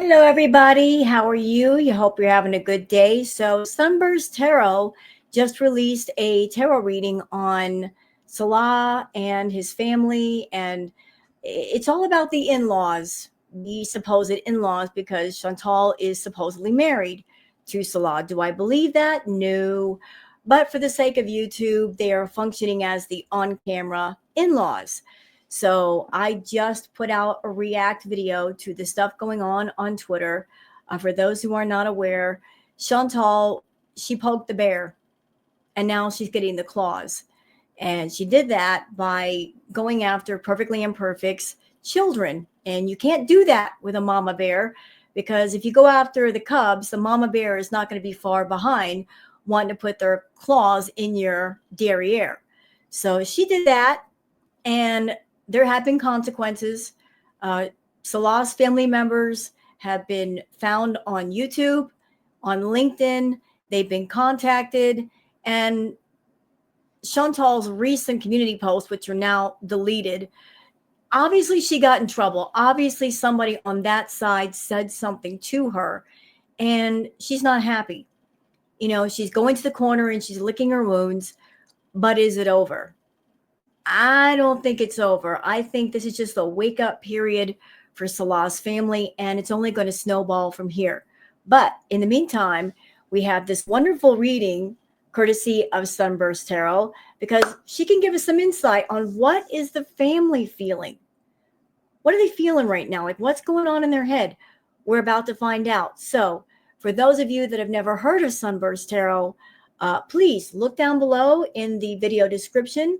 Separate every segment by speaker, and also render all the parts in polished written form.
Speaker 1: Hello, everybody. How are you? You hope you're having a good day. So, Sunburst Tarot just released a tarot reading on Salah and his family, and it's all about the in laws, the supposed in laws, because Chantal is supposedly married to Salah. Do I believe that? No. But for the sake of YouTube, they are functioning as the on camera in laws. So I just put out a react video to the stuff going on Twitter. For those who are not aware, Chantal, she poked the bear and now she's getting the claws. And she did that by going after perfectly imperfect's children. And you can't do that with a mama bear, because if you go after the cubs, the mama bear is not going to be far behind wanting to put their claws in your derriere. So she did that. And there have been consequences. Salah's family members have been found on YouTube, on LinkedIn. They've been contacted. And Chantal's recent community posts, which are now deleted, obviously she got in trouble. Obviously somebody on that side said something to her, and she's not happy. You know, she's going to the corner and she's licking her wounds. But is it over? I don't think it's over. I think this is just a wake up period for Salah's family, and it's only going to snowball from here. But in the meantime, we have this wonderful reading courtesy of Sunburst Tarot, because she can give us some insight on what is the family feeling. What are they feeling right now? Like, what's going on in their head? We're about to find out. So for those of you that have never heard of Sunburst Tarot, please look down below in the video description.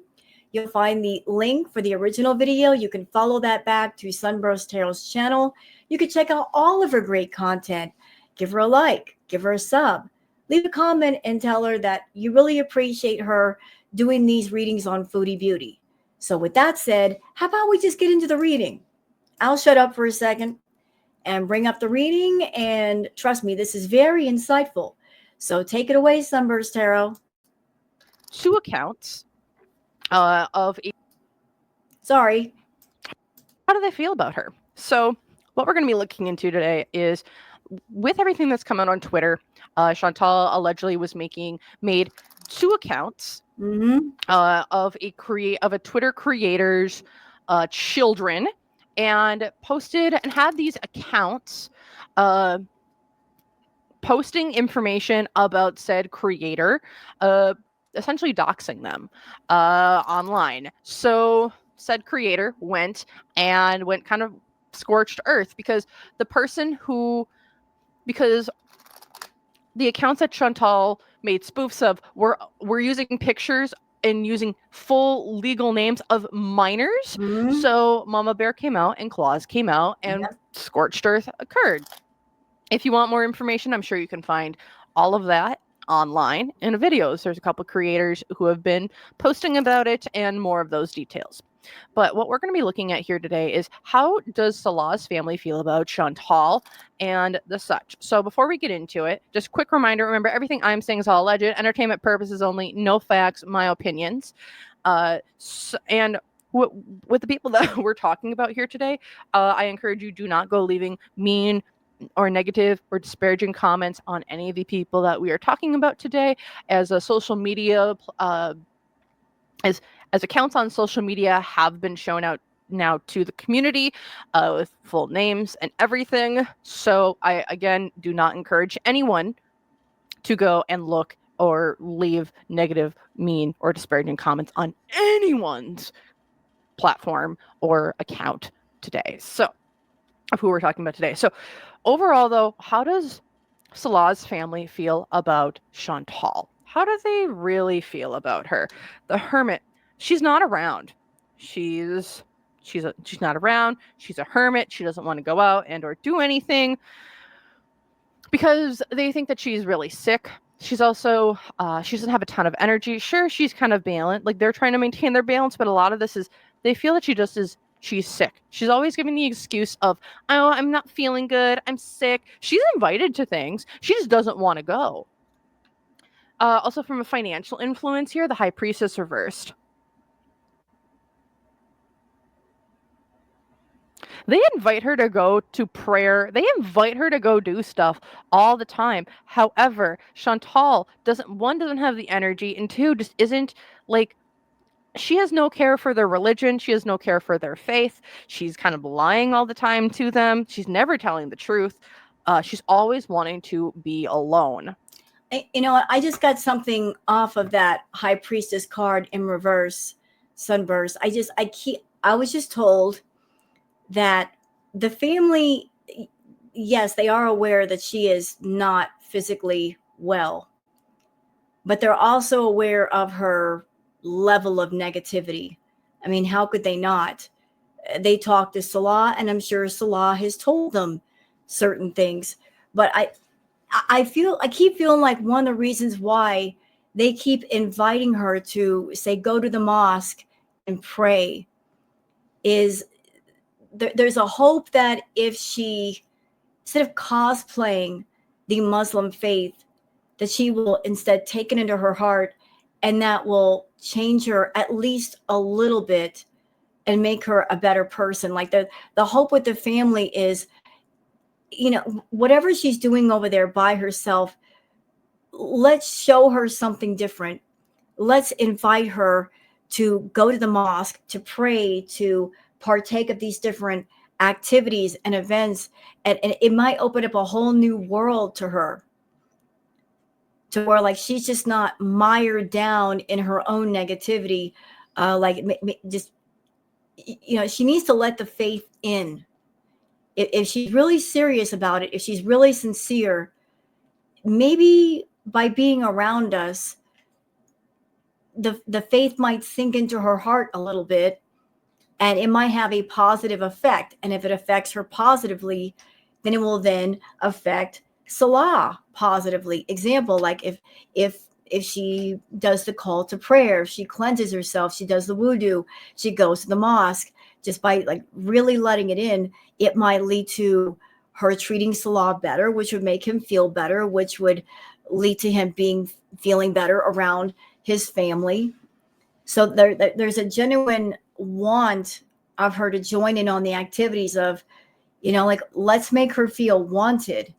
Speaker 1: You'll find the link for the original video. You can follow that back to Sunburst Tarot's channel. You can check out all of her great content. Give her a like, give her a sub, leave a comment and tell her that you really appreciate her doing these readings on Foodie Beauty. So with that said, how about we just get into the reading? I'll shut up for a second and bring up the reading. And trust me, this is very insightful. So take it away, Sunburst Tarot.
Speaker 2: Two accounts of
Speaker 1: Sorry.
Speaker 2: How do they feel about her? So what we're going to be looking into today is, with everything that's come out on Twitter, Chantal allegedly was made two accounts of a Twitter creator's children, and posted and had these accounts posting information about said creator, essentially doxing them online. So said creator went kind of scorched earth, because the accounts that Chantal made spoofs of were using pictures and using full legal names of minors. So Mama Bear came out and claws came out, and scorched earth occurred. If you want more information, I'm sure you can find all of that online in videos. There's a couple creators who have been posting about it and more of those details. But what we're going to be looking at here today is, how does Salah's family feel about Chantal and the such? So before we get into it, just quick reminder, remember, everything I'm saying is all alleged, entertainment purposes only, no facts, my opinions. And with the people that we're talking about here today, I encourage you, do not go leaving mean or negative or disparaging comments on any of the people that we are talking about today, as a social media as accounts on social media have been shown out now to the community with full names and everything. So I, again, do not encourage anyone to go and look or leave negative, mean, or disparaging comments on anyone's platform or account today. So, of who we're talking about today. So overall, though, how does Salah's family feel about Chantal? How do they really feel about her? The hermit, she's not around. She's not around. She's a hermit. She doesn't want to go out and or do anything because they think that she's really sick. She's also she doesn't have a ton of energy. Sure, she's kind of balanced. Like, they're trying to maintain their balance, but a lot of this is they feel that she's sick. She's always giving the excuse of, oh, I'm not feeling good. I'm sick. She's invited to things. She just doesn't want to go. Also, from a financial influence here, the High Priestess reversed. They invite her to go to prayer. They invite her to go do stuff all the time. However, Chantal doesn't have the energy, and two, just isn't like, she has no care for their religion. She has no care for their faith. She's kind of lying all the time to them. She's never telling the truth. She's always wanting to be alone.
Speaker 1: You know what? I just got something off of that high priestess card in reverse, Sunburst. I was just told that the family, yes, they are aware that she is not physically well, but they're also aware of her level of negativity. I mean, how could they not? They talk to Salah, and I'm sure Salah has told them certain things. But I keep feeling like one of the reasons why they keep inviting her to say go to the mosque and pray is there's a hope that if she, instead of cosplaying the Muslim faith, that she will instead take it into her heart, and that will change her at least a little bit and make her a better person. Like the hope with the family is, you know, whatever she's doing over there by herself, let's show her something different. Let's invite her to go to the mosque, to pray, to partake of these different activities and events. And it might open up a whole new world to her, to where like she's just not mired down in her own negativity. Just, you know, she needs to let the faith in. If she's really serious about it, if she's really sincere, maybe by being around us, the faith might sink into her heart a little bit, and it might have a positive effect. And if it affects her positively, then it will then affect Salah positively. Example, like if she does the call to prayer, if she cleanses herself, she does the wudu, she goes to the mosque, just by like really letting it in, it might lead to her treating Salah better, which would make him feel better, which would lead to him feeling better around his family. So there's a genuine want of her to join in on the activities of, you know, like, let's make her feel wanted.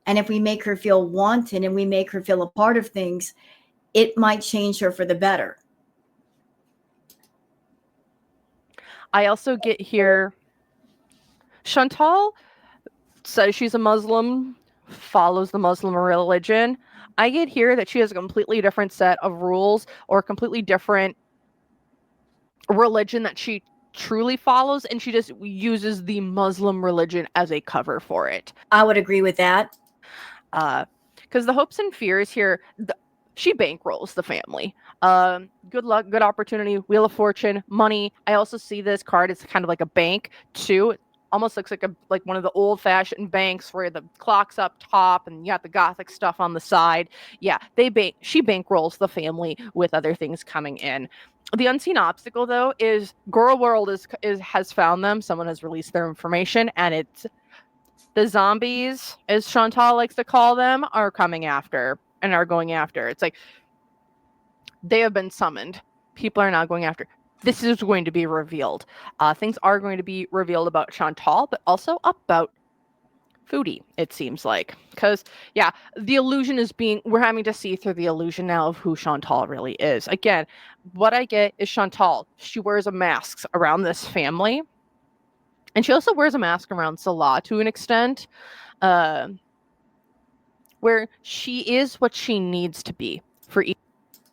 Speaker 1: And if we make her feel wanted and we make her feel a part of things, it might change her for the better.
Speaker 2: I also get here, Chantal says she's a Muslim, follows the Muslim religion. I get here that she has a completely different set of rules, or a completely different religion that she truly follows, and she just uses the Muslim religion as a cover for it.
Speaker 1: I would agree with that.
Speaker 2: Because the hopes and fears here, she bankrolls the family. Good luck, good opportunity, Wheel of Fortune, money. I also see this card as kind of like a bank too. It almost looks like one of the old-fashioned banks where the clock's up top and you got the Gothic stuff on the side. Yeah, she bankrolls the family with other things coming in. The unseen obstacle, though, is Girl World has found them. Someone has released their information, and it's the zombies, as Chantal likes to call them, are coming after and are going after. It's like they have been summoned. People are now going after. This is going to be revealed. Things are going to be revealed about Chantal, but also about Foodie, it seems like. Because, yeah, the illusion we're having to see through the illusion now of who Chantal really is. Again, what I get is Chantal, she wears a mask around this family. And she also wears a mask around Salah to an extent, where she is what she needs to be for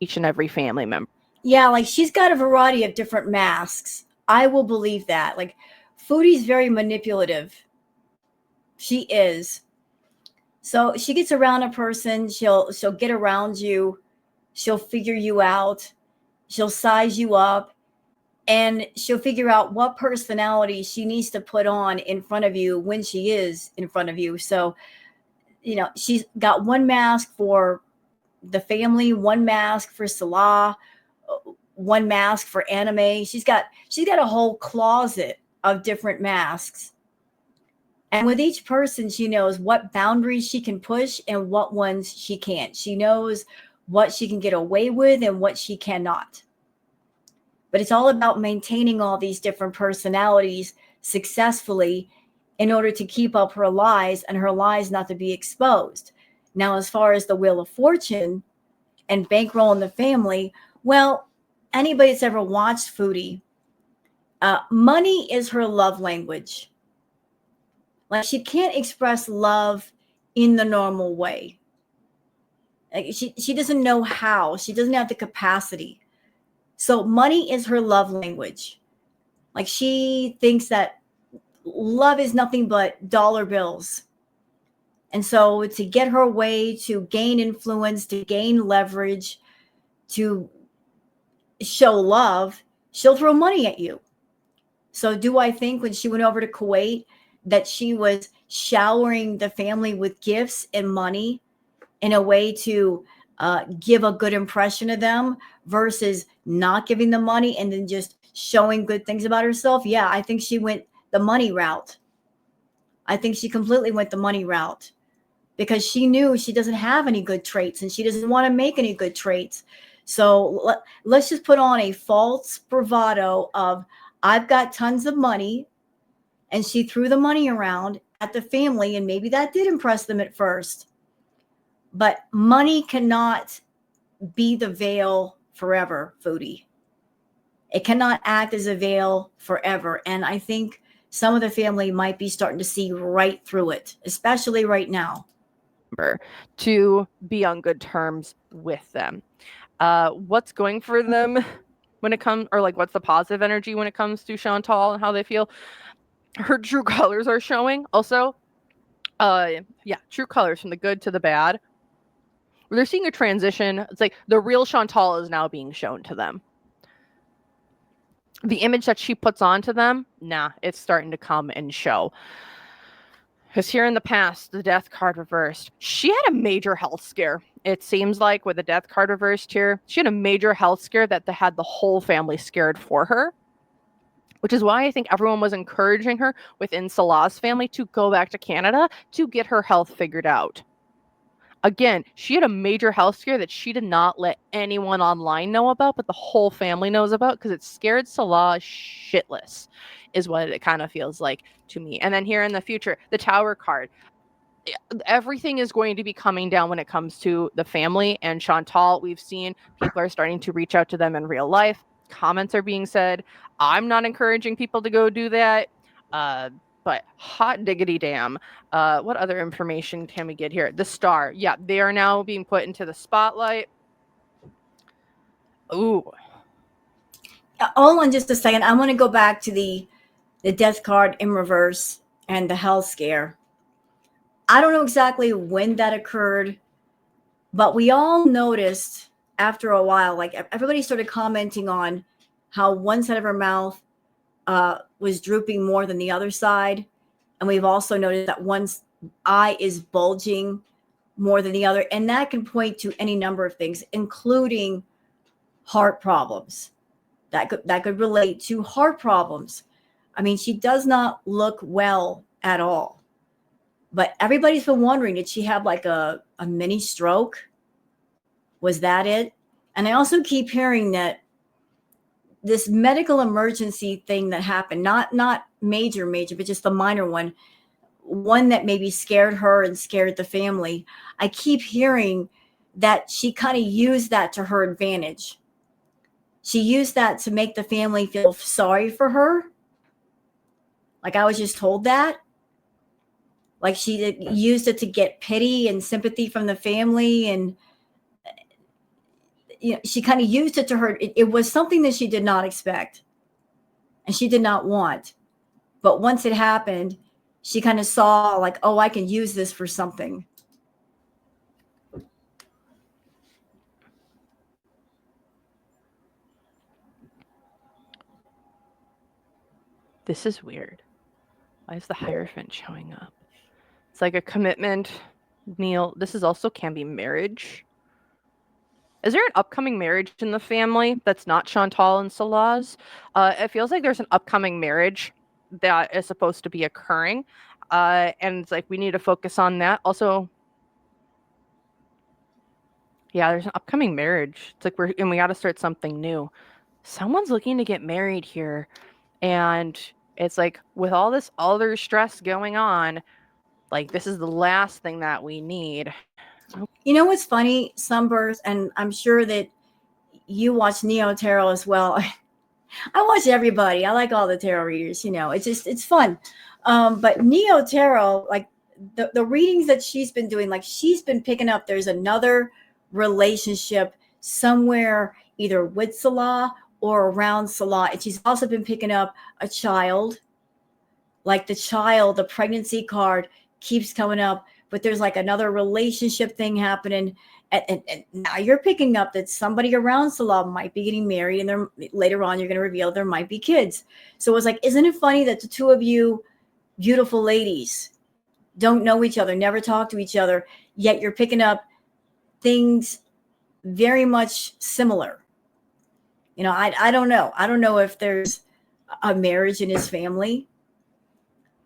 Speaker 2: each and every family member.
Speaker 1: Yeah, like she's got a variety of different masks. I will believe that. Like Foodie's very manipulative. She is. So she gets around a person, she'll get around you, she'll figure you out, she'll size you up, and she'll figure out what personality she needs to put on in front of you when she is in front of you. So, you know, she's got one mask for the family, one mask for Salah, one mask for anime. She's got a whole closet of different masks. And with each person, she knows what boundaries she can push and what ones she can't. She knows what she can get away with and what she cannot. but it's all about maintaining all these different personalities successfully in order to keep up her lies and her lies not to be exposed. Now, as far as the Wheel of Fortune and bankrolling the family, well, anybody that's ever watched Foodie, money is her love language. Like, she can't express love in the normal way. Like, she doesn't know how. She doesn't have the capacity. So money is her love language. Like, she thinks that love is nothing but dollar bills. And so to get her way, to gain influence, to gain leverage, to show love, she'll throw money at you. So do I think when she went over to Kuwait that she was showering the family with gifts and money in a way to give a good impression of them versus not giving them money and then just showing good things about herself? Yeah, I think she went the money route. I think she completely went the money route because she knew she doesn't have any good traits and she doesn't want to make any good traits. So let's just put on a false bravado of, I've got tons of money, and she threw the money around at the family, and maybe that did impress them at first. But money cannot be the veil forever, Foodie. It cannot act as a veil forever. And I think some of the family might be starting to see right through it, especially right now.
Speaker 2: To be on good terms with them. What's going for them when it comes, or like what's the positive energy when it comes to Shantal and how they feel? Her true colors are showing. Also, true colors from the good to the bad. They're seeing a transition. It's like the real Shantal is now being shown to them. The image that she puts onto them, it's starting to come and show. Because here in the past, the death card reversed, she had a major health scare. It seems like with the death card reversed here, she had a major health scare that had the whole family scared for her. Which is why I think everyone was encouraging her within Salah's family to go back to Canada to get her health figured out. Again, she had a major health scare that she did not let anyone online know about, but the whole family knows about because it scared Salah shitless, is what it kind of feels like to me. And then here in the future, the Tower card. Everything is going to be coming down when it comes to the family and Shantal. We've seen people are starting to reach out to them in real life. Comments are being said. I'm not encouraging people to go do that. But hot diggity damn. What other information can we get here? The star. Yeah, they are now being put into the spotlight. Ooh.
Speaker 1: Hold on just a second. I want to go back to the death card in reverse and the health scare. I don't know exactly when that occurred, but we all noticed after a while, like everybody started commenting on how one side of her mouth was drooping more than the other side. And we've also noticed that one eye is bulging more than the other. And that can point to any number of things, including heart problems. That could relate to heart problems. I mean, she does not look well at all. But everybody's been wondering, did she have like a mini stroke? Was that it? And I also keep hearing that this medical emergency thing that happened, not major, but just the minor one that maybe scared her and scared the family. I keep hearing that she kind of used that to her advantage. She used that to make the family feel sorry for her. Like, I was just told that. Like, she used it to get pity and sympathy from the family. And she kind of used it to her. It was something that she did not expect and she did not want. But once it happened, she kind of saw like, oh, I can use this for something.
Speaker 2: This is weird. Why is the Hierophant showing up? It's like a commitment. Neil, this is also can be marriage. Is there an upcoming marriage in the family that's not Shantal and Salah's? It feels like there's an upcoming marriage that is supposed to be occurring. And it's like we need to focus on that. Also, yeah, there's an upcoming marriage. It's like we got to start something new. someone's looking to get married here. And it's like, with all this other stress going on, like, this is the last thing that we need.
Speaker 1: You know what's funny, Sunburst, and I'm sure that you watch Neo Tarot as well. I watch everybody. I like all the tarot readers. It's fun. But Neo Tarot, like the readings that she's been doing, like she's been picking up. There's another relationship somewhere, either with Salah or around Salah, and she's also been picking up a child. Like the pregnancy card keeps coming up, but there's like another relationship thing happening. And now you're picking up that somebody around Salah might be getting married, and later on you're going to reveal there might be kids. So it's like, isn't it funny that the two of you beautiful ladies don't know each other, never talk to each other, yet you're picking up things very much similar? I don't know. I don't know if there's a marriage in his family,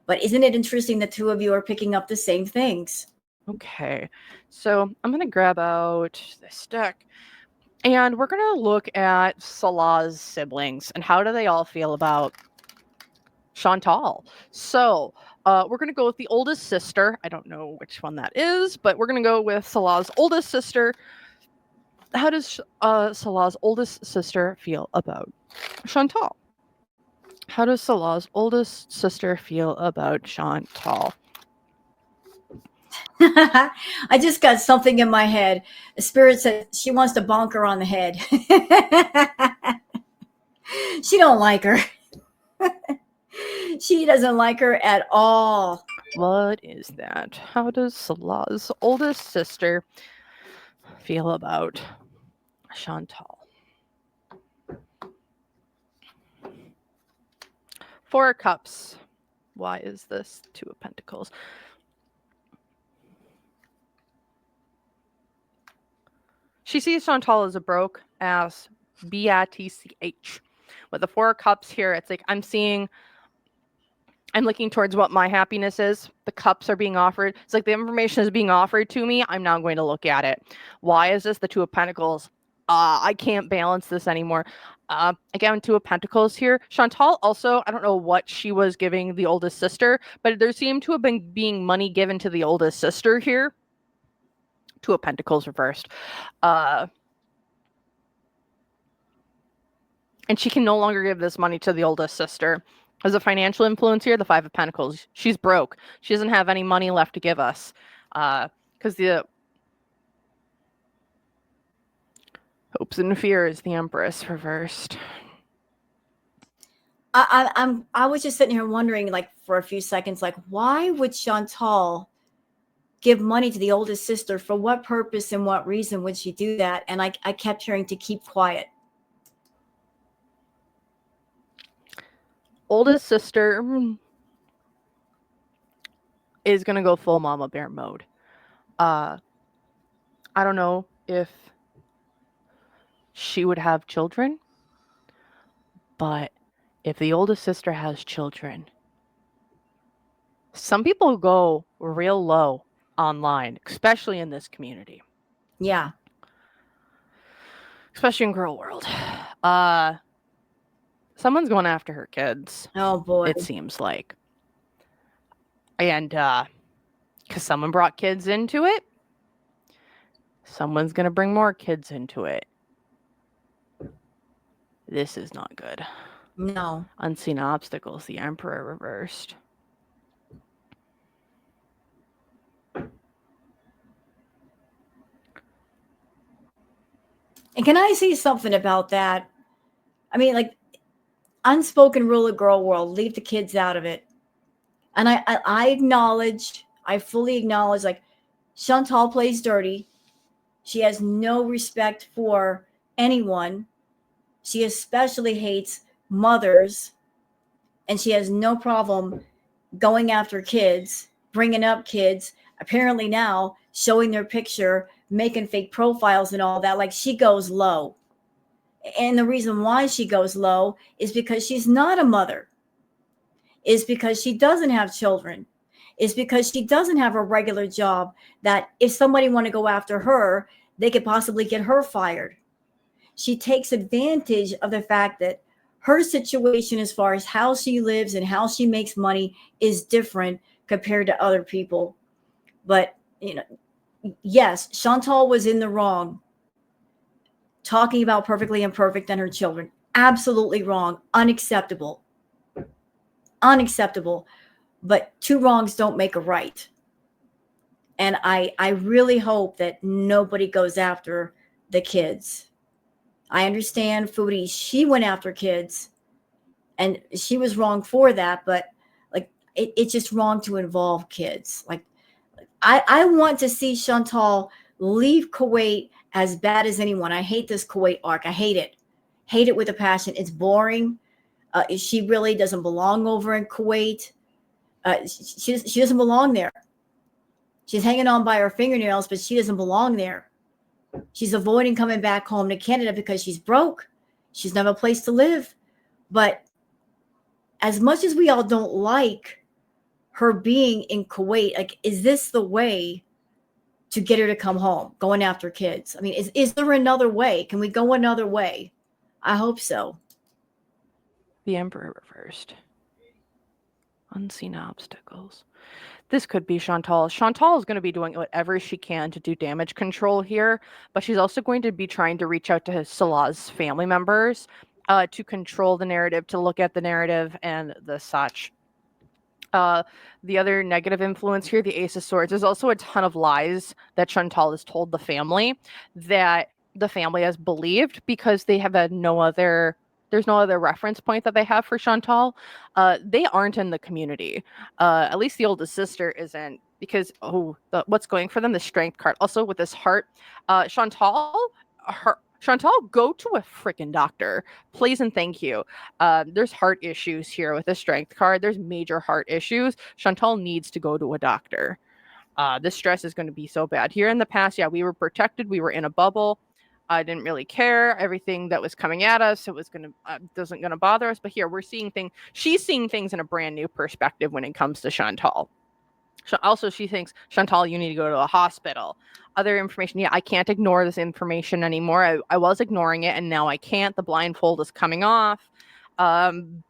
Speaker 1: but isn't it interesting the two of you are picking up the same things?
Speaker 2: Okay, so I'm going to grab out this deck, and we're going to look at Salah's siblings and how do they all feel about Shantal. So we're going to go with the oldest sister. I don't know which one that is, but we're going to go with Salah's oldest sister. How does Salah's oldest sister feel about Shantal? How does Salah's oldest sister feel about Shantal?
Speaker 1: I just got something in my head. The spirit said she wants to bonk her on the head. She don't like her. She doesn't like her at all.
Speaker 2: What is that? How does Salah's oldest sister feel about Shantal? Four of Cups. Why is this Two of Pentacles? She sees Shantal as a broke ass bitch. With the Four of Cups here, it's like I'm looking towards what my happiness is. The cups are being offered. It's like the information is being offered to me. I'm now going to look at it. Why is this the Two of Pentacles? I can't balance this anymore. Again, Two of Pentacles here. Shantal also, I don't know what she was giving the oldest sister, but there seemed to have been being money given to the oldest sister here. Two of Pentacles reversed. And she can no longer give this money to the oldest sister. As a financial influence here, the Five of Pentacles. She's broke. She doesn't have any money left to give us. Because the hopes and fears, the Empress reversed.
Speaker 1: I was just sitting here wondering, like, for a few seconds, like, why would Shantal give money to the oldest sister? For what purpose and what reason would she do that? And I kept hearing to keep quiet.
Speaker 2: Oldest sister is going to go full mama bear mode. I don't know if she would have children, but if the oldest sister has children, some people go real low online, especially in this community.
Speaker 1: Yeah.
Speaker 2: Especially in girl world. Someone's going after her kids.
Speaker 1: Oh boy.
Speaker 2: It seems like. And because someone brought kids into it, someone's going to bring more kids into it. This is not good.
Speaker 1: No.
Speaker 2: Unseen obstacles, the Emperor reversed.
Speaker 1: And can I say something about that? I mean, like, unspoken rule of girl world, leave the kids out of it. And I fully acknowledge, like, Shantal plays dirty. She has no respect for anyone. She especially hates mothers. And she has no problem going after kids, bringing up kids, apparently now showing their picture, making fake profiles and all that. Like, she goes low. And the reason why she goes low is because she's not a mother, is because she doesn't have children, is because she doesn't have a regular job that if somebody want to go after her, they could possibly get her fired. she takes advantage of the fact that her situation as far as how she lives and how she makes money is different compared to other people. But, yes, Shantal was in the wrong talking about Perfectly Imperfect and her children. Absolutely wrong. Unacceptable. Unacceptable. But two wrongs don't make a right. And I really hope that nobody goes after the kids. I understand Foodie, she went after kids and she was wrong for that, but like it's just wrong to involve kids. Like I want to see Shantal leave Kuwait as bad as anyone. I hate this Kuwait arc. I hate it. Hate it with a passion. It's boring. She really doesn't belong over in Kuwait. She doesn't belong there. She's hanging on by her fingernails, but she doesn't belong there. She's avoiding coming back home to Canada because she's broke. She's never a place to live. But as much as we all don't like her being in Kuwait, like, is this the way to get her to come home, going after kids? I mean, is there another way? Can we go another way? I hope so.
Speaker 2: The Emperor reversed. Unseen obstacles. This could be Shantal. Shantal is going to be doing whatever she can to do damage control here, but she's also going to be trying to reach out to Salah's family members to control the narrative, to look at the narrative and the such. The other negative influence here, the Ace of Swords, there's also a ton of lies that Shantal has told the family that the family has believed because they have had there's no other reference point that they have for Shantal. They aren't in the community. At least the oldest sister isn't, because what's going for them? The strength card. Also with this heart, Shantal, go to a freaking doctor, please and thank you. There's heart issues here with the strength card. There's major heart issues. Shantal needs to go to a doctor. This stress is going to be so bad. Here in the past, yeah, we were protected. We were in a bubble. I didn't really care. Everything that was coming at us, it was wasn't gonna bother us. But here we're seeing things. She's seeing things in a brand new perspective when it comes to Shantal. Also, she thinks, Shantal, you need to go to a hospital. Other information, yeah, I can't ignore this information anymore. I was ignoring it, and now I can't. The blindfold is coming off. And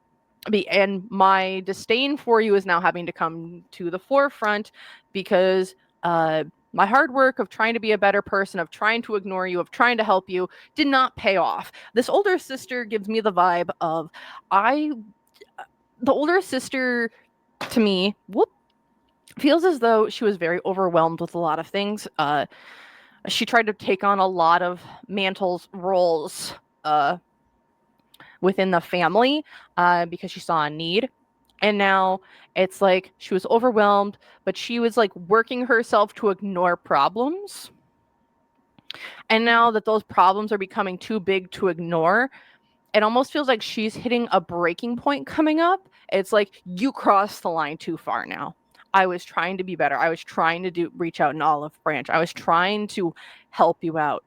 Speaker 2: my disdain for you is now having to come to the forefront because my hard work of trying to be a better person, of trying to ignore you, of trying to help you, did not pay off. This older sister gives me the vibe of the older sister to me, feels as though she was very overwhelmed with a lot of things. She tried to take on a lot of mantles, roles within the family because she saw a need. And now it's like she was overwhelmed, but she was like working herself to ignore problems. And now that those problems are becoming too big to ignore, it almost feels like she's hitting a breaking point coming up. It's like, you crossed the line too far now. I was trying to be better. I was trying to reach out an olive branch. I was trying to help you out.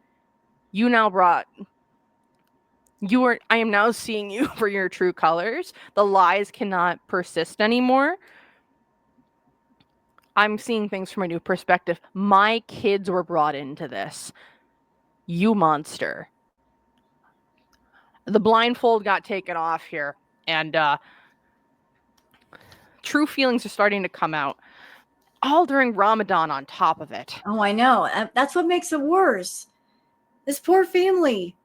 Speaker 2: I am now seeing you for your true colors. The lies cannot persist anymore. I'm seeing things from a new perspective. My kids were brought into this. You monster. The blindfold got taken off here, and true feelings are starting to come out. All during Ramadan on top of it.
Speaker 1: Oh, I know. That's what makes it worse. This poor family.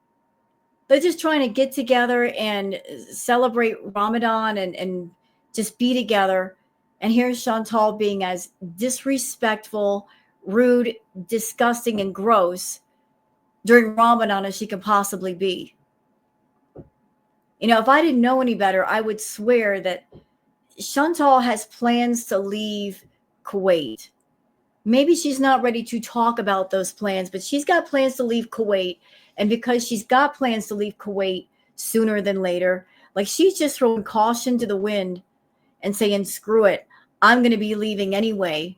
Speaker 1: They're just trying to get together and celebrate Ramadan and just be together. And here's Shantal being as disrespectful, rude, disgusting, and gross during Ramadan as she can possibly be. If I didn't know any better, I would swear that Shantal has plans to leave Kuwait. Maybe she's not ready to talk about those plans, but she's got plans to leave Kuwait. And because she's got plans to leave Kuwait sooner than later, like, she's just throwing caution to the wind and saying, screw it, I'm going to be leaving anyway.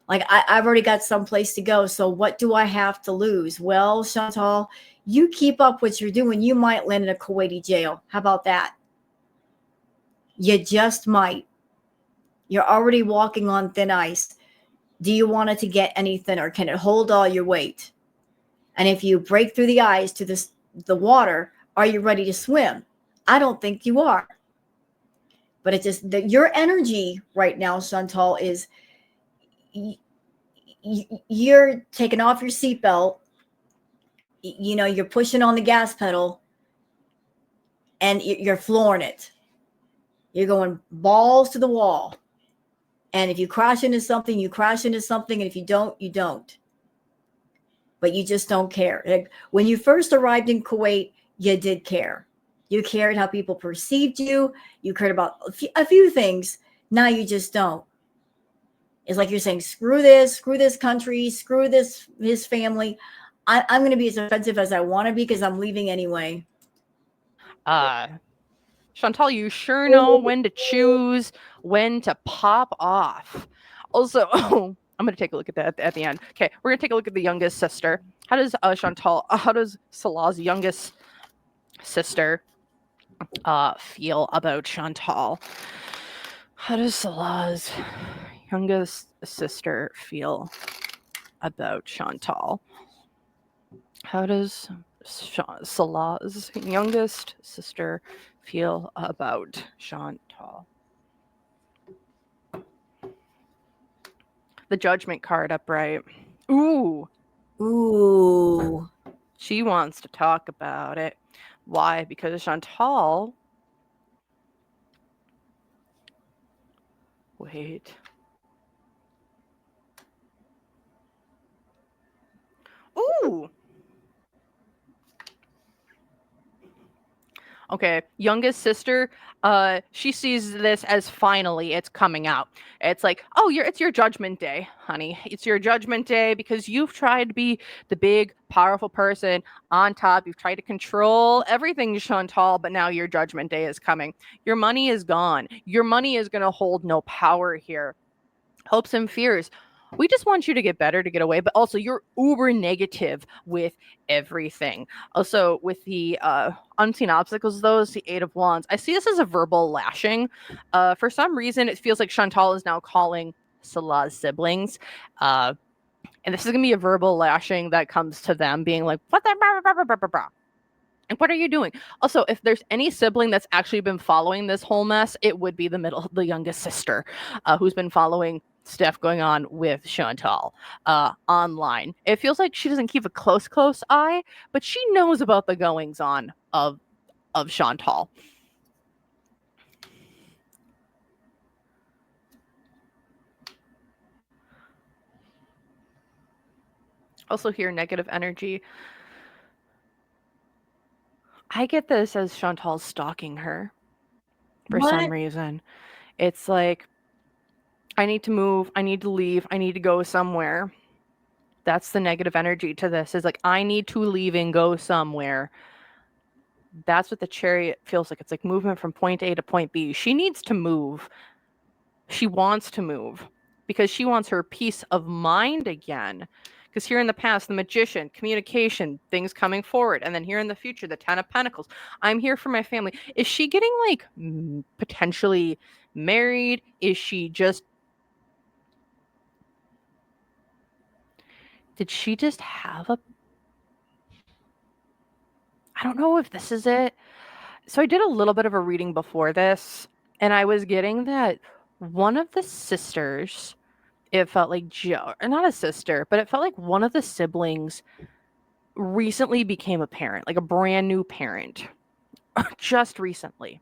Speaker 1: Like, I've already got someplace to go. So what do I have to lose? Well, Shantal, you keep up what you're doing. You might land in a Kuwaiti jail. How about that? You just might. You're already walking on thin ice. Do you want it to get any thinner? Can it hold all your weight? And if you break through the ice to the water, are you ready to swim? I don't think you are. But it's just that your energy right now, Shantal, is you're taking off your seatbelt, you're pushing on the gas pedal, and you're flooring it. You're going balls to the wall. And if you crash into something, you crash into something. And if you don't, you don't. But you just don't care. Like, when you first arrived in Kuwait, you did care. You cared how people perceived you. You cared about a few things. Now you just don't. It's like you're saying, screw this country, screw his family. I'm going to be as offensive as I want to be because I'm leaving anyway.
Speaker 2: Shantal, you sure know when to choose, when to pop off. Also, I'm going to take a look at that at the end. Okay, we're going to take a look at the youngest sister. How does how does Salah's youngest sister feel about Shantal? How does Salah's youngest sister feel about Shantal? How does Salah's youngest sister feel about Shantal? The judgment card upright. Ooh. She wants to talk about it. Why? Because Shantal. Wait. Ooh. Okay, youngest sister, she sees this as finally it's coming out. It's like, oh, it's your judgment day, honey. It's your judgment day because you've tried to be the big, powerful person on top. You've tried to control everything, Chantal, but now your judgment day is coming. Your money is gone. Your money is going to hold no power here. Hopes and fears. We just want you to get better, to get away, but also you're uber negative with everything. Also, with the unseen obstacles, those the Eight of Wands, I see this as a verbal lashing. For some reason, it feels like Chantal is now calling Salah's siblings. And this is going to be a verbal lashing that comes to them being like, what the blah, blah, blah, blah, blah. And what are you doing? Also, if there's any sibling that's actually been following this whole mess, it would be the youngest sister, who's been following stuff going on with Chantal online. It feels like she doesn't keep a close eye, but she knows about the goings on of Chantal. Also here, negative energy. I get this as Chantal's stalking her for some reason. It's like, I need to move, I need to leave, I need to go somewhere. That's the negative energy to this, is like, I need to leave and go somewhere. That's what the Chariot feels like. It's like movement from point A to point B. She needs to move. She wants to move because she wants her peace of mind again. Because here in the past, the Magician, communication, things coming forward. And then here in the future, the Ten of Pentacles. I'm here for my family. Is she getting like potentially married? Is she just... Did she just have a... I don't know if this is it. So I did a little bit of a reading before this, and I was getting that one of the sisters, it felt like not a sister, but it felt like one of the siblings recently became a parent, like a brand new parent, just recently.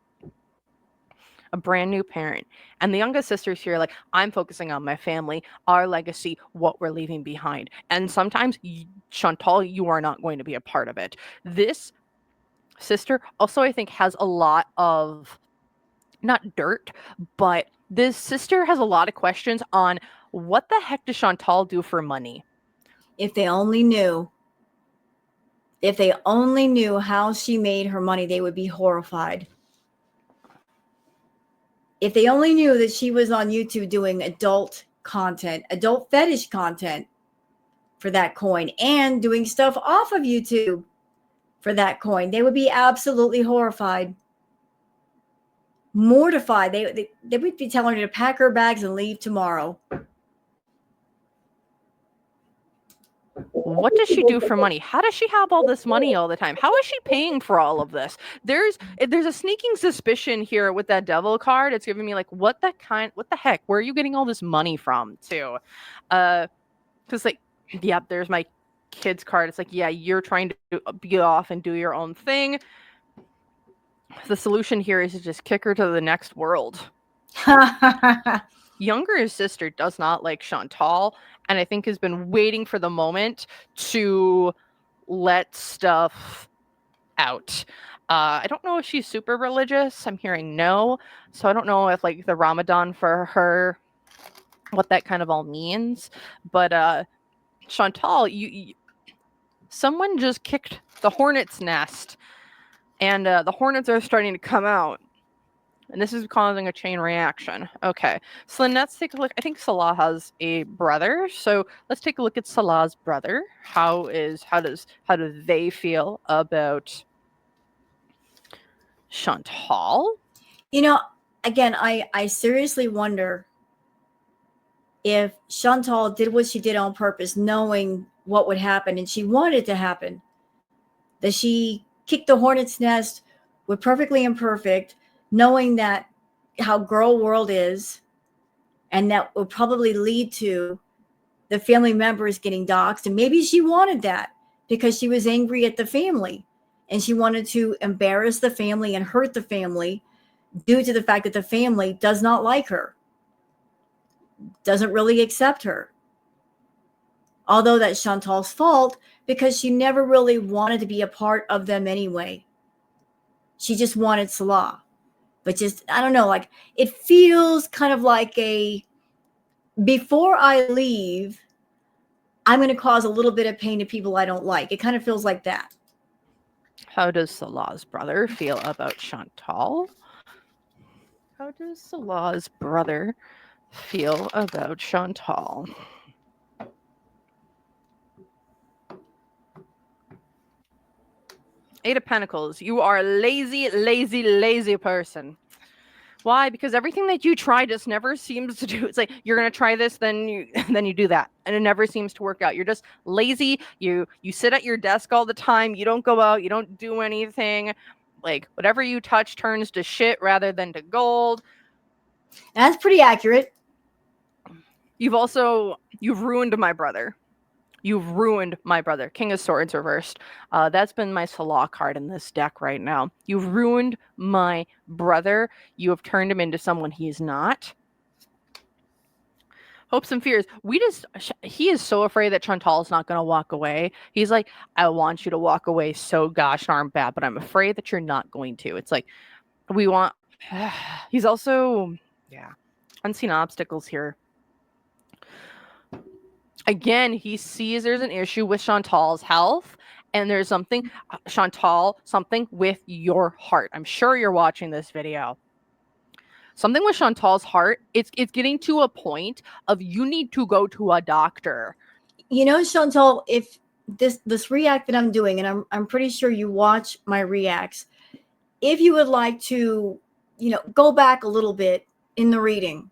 Speaker 2: A brand new parent. And the youngest sister's here, like, I'm focusing on my family, our legacy, what we're leaving behind. And sometimes, Chantal, you are not going to be a part of it. This sister also, I think, has a lot of, not dirt, but this sister has a lot of questions on what the heck does Chantal do for money?
Speaker 1: If they only knew. If they only knew how she made her money, they would be horrified. If they only knew that she was on YouTube doing adult content, adult fetish content for that coin, and doing stuff off of YouTube for that coin, they would be absolutely horrified. Mortified. They would be telling her to pack her bags and leave tomorrow.
Speaker 2: What does she do for money? How does she have all this money all the time? How is she paying for all of this? There's a sneaking suspicion here with that devil card. It's giving me like, what the heck? Where are you getting all this money from too? Because like, yeah, there's my kids card. It's like, yeah, you're trying to be off and do your own thing. The solution here is to just kick her to the next world. Younger sister does not like Shantal, and I think has been waiting for the moment to let stuff out. I don't know if she's super religious. I'm hearing no. So I don't know if like the Ramadan for her, what that kind of all means. But Shantal, someone just kicked the hornet's nest, and the hornets are starting to come out. And this is causing a chain reaction. Okay, so then let's take a look. I think Salah has a brother, so let's take a look at Salah's brother. How do they feel about Shantal?
Speaker 1: You know, again, I seriously wonder if Shantal did what she did on purpose, knowing what would happen, and she wanted it to happen. That she kicked the hornet's nest with Perfectly Imperfect, knowing that how girl world is, and that would probably lead to the family members getting doxxed. And maybe she wanted that because she was angry at the family and she wanted to embarrass the family and hurt the family due to the fact that the family does not like her, doesn't really accept her. Although that's Chantal's fault because she never really wanted to be a part of them anyway. She just wanted Salah. But just, I don't know, like it feels kind of like before I leave, I'm going to cause a little bit of pain to people I don't like. It kind of feels like that.
Speaker 2: How does Salah's brother feel about Shantal? How does Salah's brother feel about Shantal? Eight of Pentacles. You are a lazy, lazy, lazy person. Why? Because everything that you try just never seems to do. It's like you're gonna try this, then you do that, and it never seems to work out. You're just lazy. You sit at your desk all the time. You don't go out. You don't do anything. Like whatever you touch turns to shit rather than to gold.
Speaker 1: That's pretty accurate.
Speaker 2: You've ruined my brother. You've ruined my brother. King of Swords reversed. That's been my Salah card in this deck right now. You've ruined my brother. You have turned him into someone he's not. Hopes and fears. He is so afraid that Chantal is not going to walk away. He's like, I want you to walk away so gosh darn bad, but I'm afraid that you're not going to. It's like, he's also, unseen obstacles here. Again, he sees there's an issue with Chantal's health, and there's something with your heart. I'm sure you're watching this video. Something with Chantal's heart, it's getting to a point of you need to go to a doctor.
Speaker 1: You know, Chantal, if this react that I'm doing, and I'm pretty sure you watch my reacts, if you would like to, go back a little bit in the reading,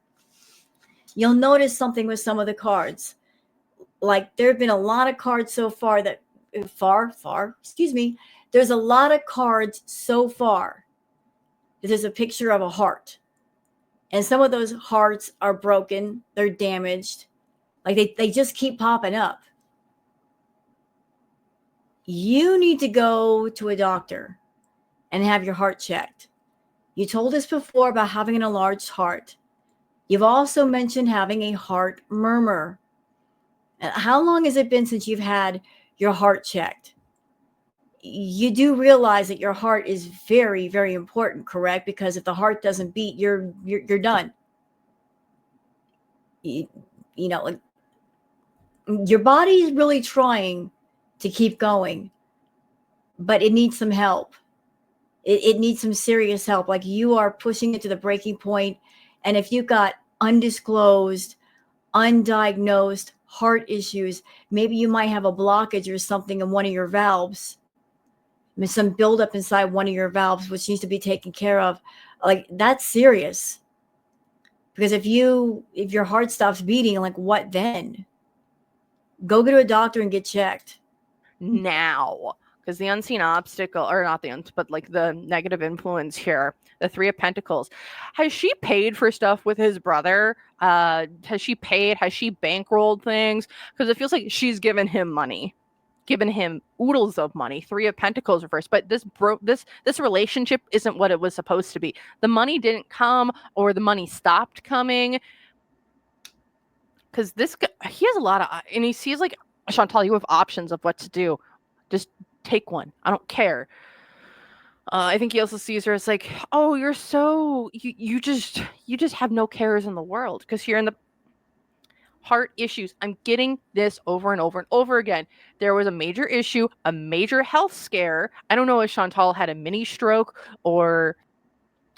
Speaker 1: you'll notice something with some of the cards. Like there have been a lot of cards so far that there's a lot of cards so far that there's a picture of a heart. And some of those hearts are broken, they're damaged. Like they just keep popping up. You need to go to a doctor and have your heart checked. You told us before about having an enlarged heart. You've also mentioned having a heart murmur. How long has it been since you've had your heart checked? You do realize that your heart is very, very important, correct? Because if the heart doesn't beat, you're done. You know, your body is really trying to keep going, but it needs some help. It needs some serious help. Like you are pushing it to the breaking point. And if you've got undisclosed, undiagnosed heart issues, maybe you might have a blockage or something in one of your valves. I mean, some buildup inside one of your valves, which needs to be taken care of. Like that's serious. Because if your heart stops beating, like what then? Go get to a doctor and get checked.
Speaker 2: Now, because the unseen obstacle, or not the but like the negative influence here, the Three of Pentacles, has she paid for stuff with his brother? Has she bankrolled things? Because it feels like she's given him money, given him oodles of money. Three of Pentacles reversed, but this relationship isn't what it was supposed to be. The money didn't come, or the money stopped coming, because this guy, he has a lot of, and he sees like, Shantal, you have options of what to do. Just take one. I don't care. I think he also sees her as like, oh, you're so, you just have no cares in the world. Because you're in the heart issues. I'm getting this over and over and over again. There was a major issue, a major health scare. I don't know if Shantal had a mini stroke or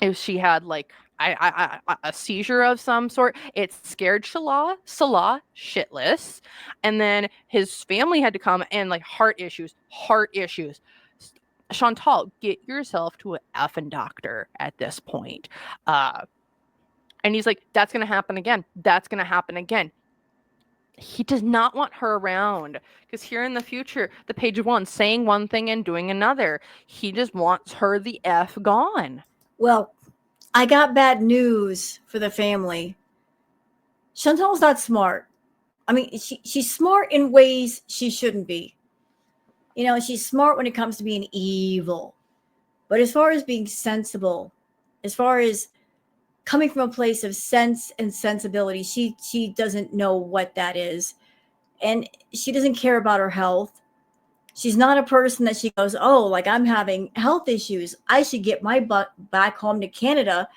Speaker 2: if she had like a seizure of some sort. It scared Salah shitless, and then his family had to come, and like heart issues. Shantal, get yourself to an effing doctor at this point. And he's like, that's gonna happen again. He does not want her around, because here in the future, the Page of Wands, saying one thing and doing another. He just wants her the F gone.
Speaker 1: Well, I got bad news for the family. Chantal's not smart. I mean, she's smart in ways she shouldn't be. You know, she's smart when it comes to being evil. But as far as being sensible, as far as coming from a place of sense and sensibility, she doesn't know what that is. And she doesn't care about her health. She's not a person that she goes, oh, like I'm having health issues. I should get my butt back home to Canada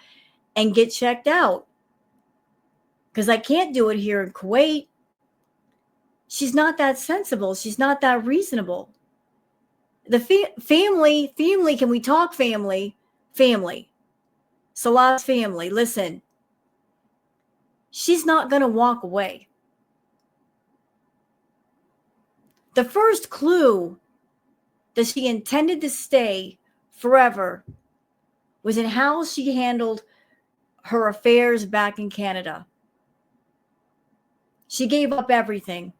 Speaker 1: and get checked out, because I can't do it here in Kuwait. She's not that sensible. She's not that reasonable. The family, can we talk family? Salah's family, listen. She's not going to walk away. The first clue that she intended to stay forever was in how she handled her affairs back in Canada. She gave up everything.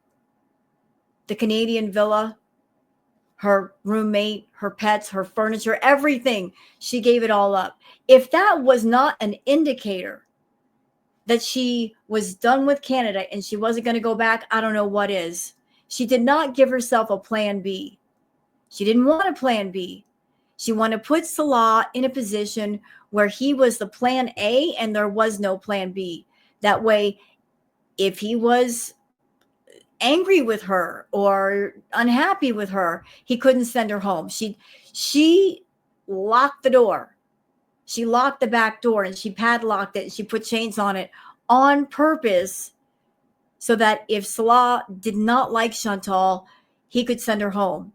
Speaker 1: The Canadian villa, her roommate, her pets, her furniture, everything. She gave it all up. If that was not an indicator that she was done with Canada and she wasn't going to go back, I don't know what is. She did not give herself a plan B. She didn't want a plan B. She wanted to put Salah in a position where he was the plan A and there was no plan B. That way, if he was angry with her or unhappy with her, he couldn't send her home. She locked the door. She locked the back door and she padlocked it and she put chains on it on purpose, so that if Salah did not like Shantal, he could send her home.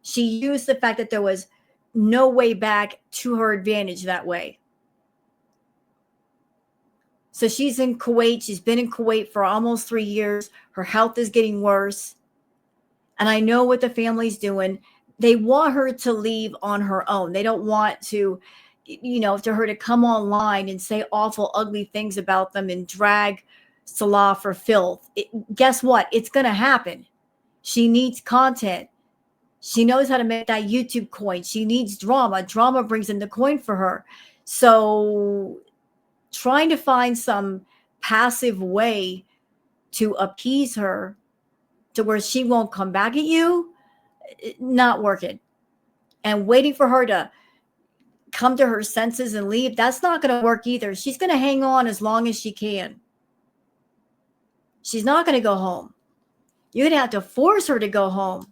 Speaker 1: She used the fact that there was no way back to her advantage that way. So she's in Kuwait. She's been in Kuwait for almost 3 years. Her health is getting worse. And I know what the family's doing. They want her to leave on her own. They don't want to, to her to come online and say awful, ugly things about them and drag Salah for filth. Guess what? It's going to happen. She needs content. She knows how to make that YouTube coin. She needs drama. Drama brings in the coin for her. So trying to find some passive way to appease her to where she won't come back at you, not working. And waiting for her to come to her senses and leave, that's not going to work either. She's going to hang on as long as she can. She's not going to go home. You're going to have to force her to go home.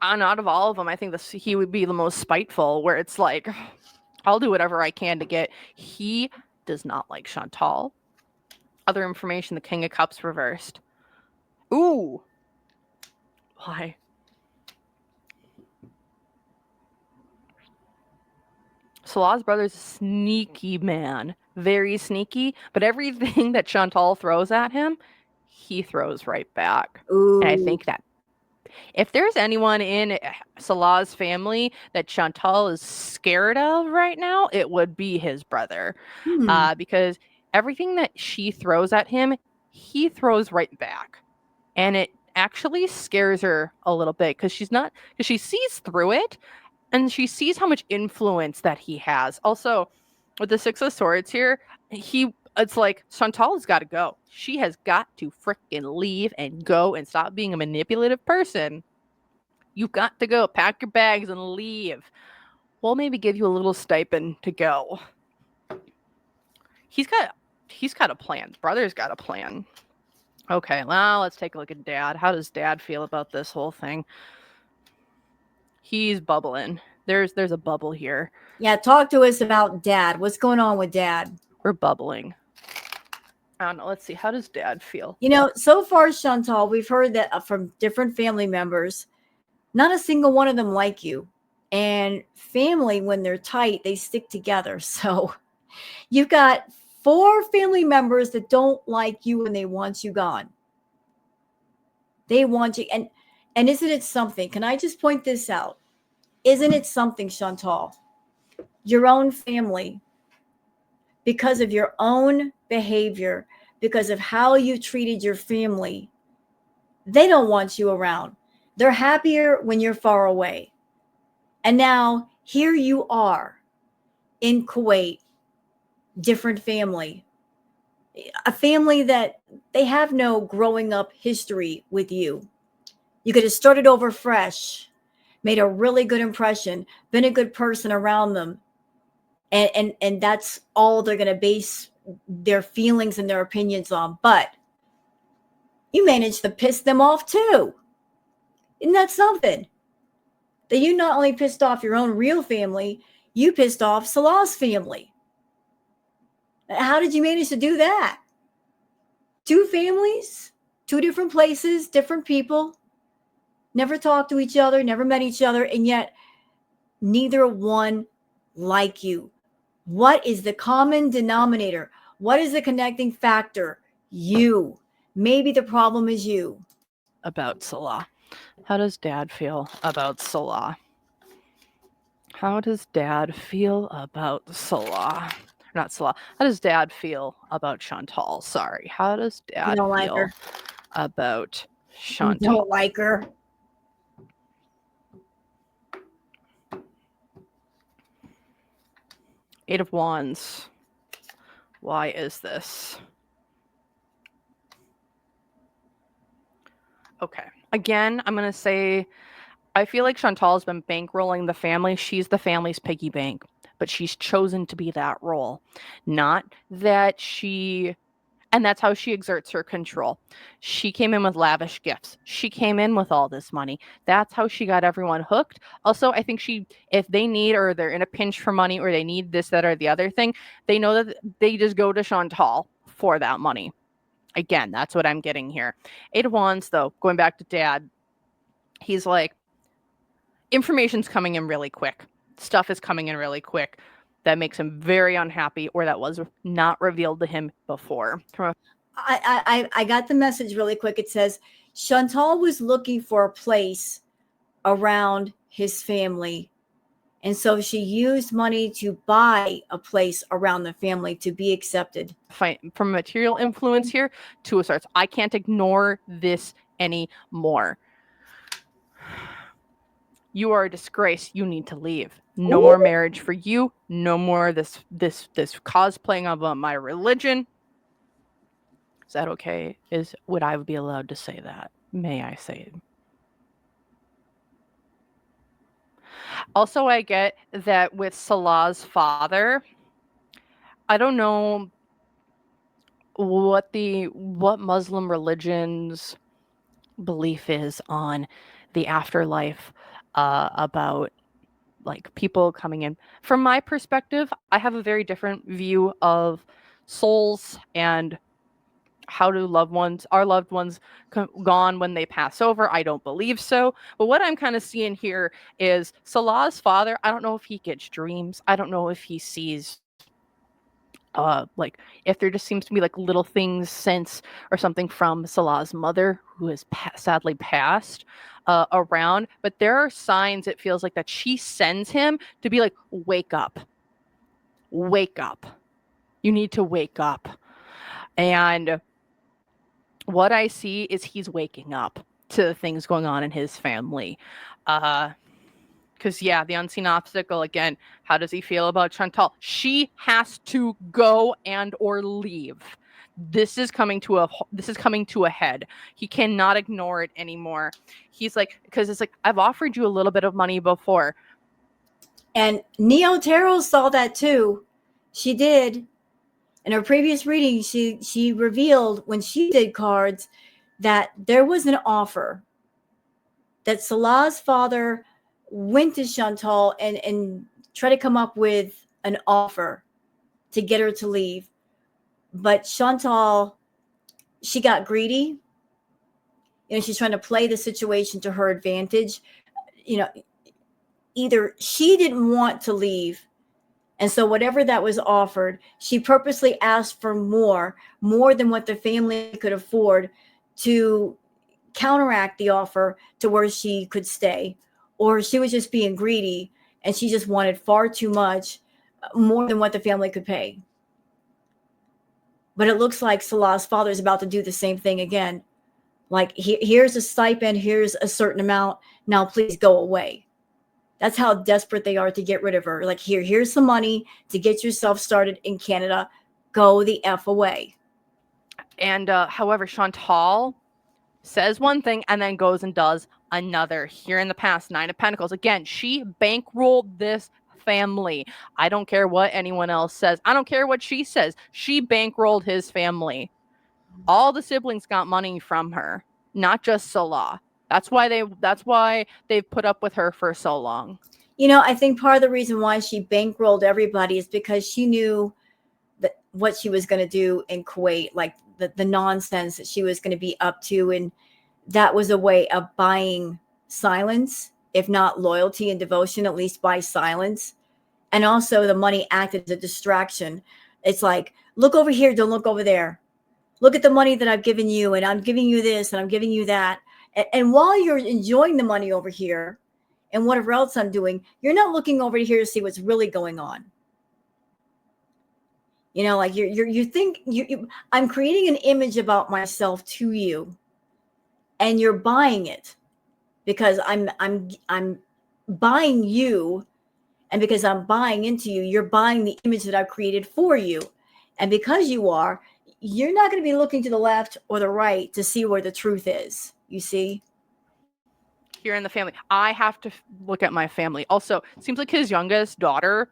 Speaker 2: And out of all of them, I think he would be the most spiteful, where it's like, I'll do whatever I can to get. He does not like Shantal. Other information, the King of Cups reversed. Ooh. Why? Salah's brother's a sneaky man. Very sneaky. But everything that Shantal throws at him, he throws right back.
Speaker 1: Ooh.
Speaker 2: And I think that if there's anyone in Salah's family that Shantal is scared of right now, it would be his brother. Because everything that she throws at him, he throws right back. And it actually scares her a little bit because she sees through it and she sees how much influence that he has. Also, with the Six of Swords here, it's like Chantal has got to go. She has got to frickin' leave and go and stop being a manipulative person. You've got to go. Pack your bags and leave. We'll maybe give you a little stipend to go. He's got a plan. Brother's got a plan. Okay, well, let's take a look at Dad. How does Dad feel about this whole thing? He's bubbling. There's a bubble here.
Speaker 1: Yeah, talk to us about Dad. What's going on with Dad?
Speaker 2: We're bubbling. I don't know. Let's see. How does Dad feel?
Speaker 1: You know, so far, Chantal, we've heard that from different family members. Not a single one of them like you. And family, when they're tight, they stick together. So you've got 4 family members that don't like you and they want you gone. They want you. And isn't it something? Can I just point this out? Isn't it something, Chantal? Your own family, because of your own behavior, because of how you treated your family, they don't want you around. They're happier when you're far away. And now here you are in Kuwait, different family, a family that they have no growing up history with you. You could have started over fresh, made a really good impression, been a good person around them. And that's all they're going to base their feelings and their opinions on. But you managed to piss them off too. Isn't that something? That you not only pissed off your own real family, you pissed off Salah's family. How did you manage to do that? 2 families, 2 different places, different people, never talked to each other, never met each other, and yet neither one like you. What is the common denominator? What is the connecting factor? You. Maybe the problem is you.
Speaker 2: About Salah. How does Dad feel about Salah? How does Dad feel about Salah? Not Salah. How does Dad feel about Chantal? Sorry. How does Dad
Speaker 1: don't like
Speaker 2: feel
Speaker 1: her.
Speaker 2: about
Speaker 1: You
Speaker 2: Chantal?
Speaker 1: don't like her.
Speaker 2: Eight of Wands. Why is this? Okay. Again, I'm going to say I feel like Chantal's been bankrolling the family. She's the family's piggy bank, but she's chosen to be that role. Not that and that's how she exerts her control. She came in with lavish gifts. She came in with all this money. That's how she got everyone hooked. Also, I think if they need or they're in a pinch for money or they need this, that, or the other thing, they know that they just go to Chantal for that money. Again, that's what I'm getting here. Eight of Wands, though, going back to Dad, he's like, information's coming in really quick. Stuff is coming in really quick. That makes him very unhappy, or that was not revealed to him before.
Speaker 1: I got the message really quick. It says Chantal was looking for a place around his family. And so she used money to buy a place around the family to be accepted.
Speaker 2: From material influence here, Two of Swords. I can't ignore this anymore. You are a disgrace. You need to leave. No more marriage for you. No more this cosplaying of my religion. Is that okay? Would I be allowed to say that? May I say it? Also, I get that with Salah's father, I don't know what Muslim religion's belief is on the afterlife, about like people coming in. From my perspective, I have a very different view of souls and how do our loved ones gone when they pass over. I don't believe so. But what I'm kind of seeing here is Salah's father. I don't know if he gets dreams. I don't know if he sees like if there just seems to be like little things sense or something from Salah's mother, who has sadly passed, around. But there are signs, it feels like, that she sends him to be like, wake up, you need to wake up. And what I see is he's waking up to the things going on in his family. Because, yeah, the unseen obstacle, again, how does he feel about Chantal? She has to go and or leave. This is coming to a head. He cannot ignore it anymore. He's like, because it's like, I've offered you a little bit of money before.
Speaker 1: And Neo Tarot saw that too. She did. In her previous reading, she revealed when she did cards that there was an offer, that Salah's father went to Chantal and tried to come up with an offer to get her to leave. But Chantal, she got greedy. She's trying to play the situation to her advantage. Either she didn't want to leave, and so whatever that was offered, she purposely asked for more than what the family could afford to counteract the offer to where she could stay. Or she was just being greedy and she just wanted far too much, more than what the family could pay. But it looks like Salah's father is about to do the same thing again. Like, here's a stipend, here's a certain amount, now please go away. That's how desperate they are to get rid of her. Like, here's some money to get yourself started in Canada. Go the F away.
Speaker 2: And however, Chantal says one thing and then goes and does another. Here in the past, Nine of Pentacles. Again, she bankrolled this family. I don't care what anyone else says. I don't care what she says. She bankrolled his family. All the siblings got money from her, not just Salah. That's why they've put up with her for so long.
Speaker 1: I think part of the reason why she bankrolled everybody is because she knew that what she was going to do in Kuwait, like the nonsense that she was going to be up to. And that was a way of buying silence, if not loyalty and devotion, at least by silence. And also the money acted as a distraction. It's like, look over here, don't look over there. Look at the money that I've given you, and I'm giving you this, and I'm giving you that. And while you're enjoying the money over here and whatever else I'm doing, you're not looking over here to see what's really going on. Like you think I'm creating an image about myself to you, and you're buying it because I'm buying you, and because I'm buying into you, you're buying the image that I've created for you. And because you are, you're not going to be looking to the left or the right to see where the truth is. You see?
Speaker 2: Here in the family, I have to look at my family. Also, it seems like his youngest daughter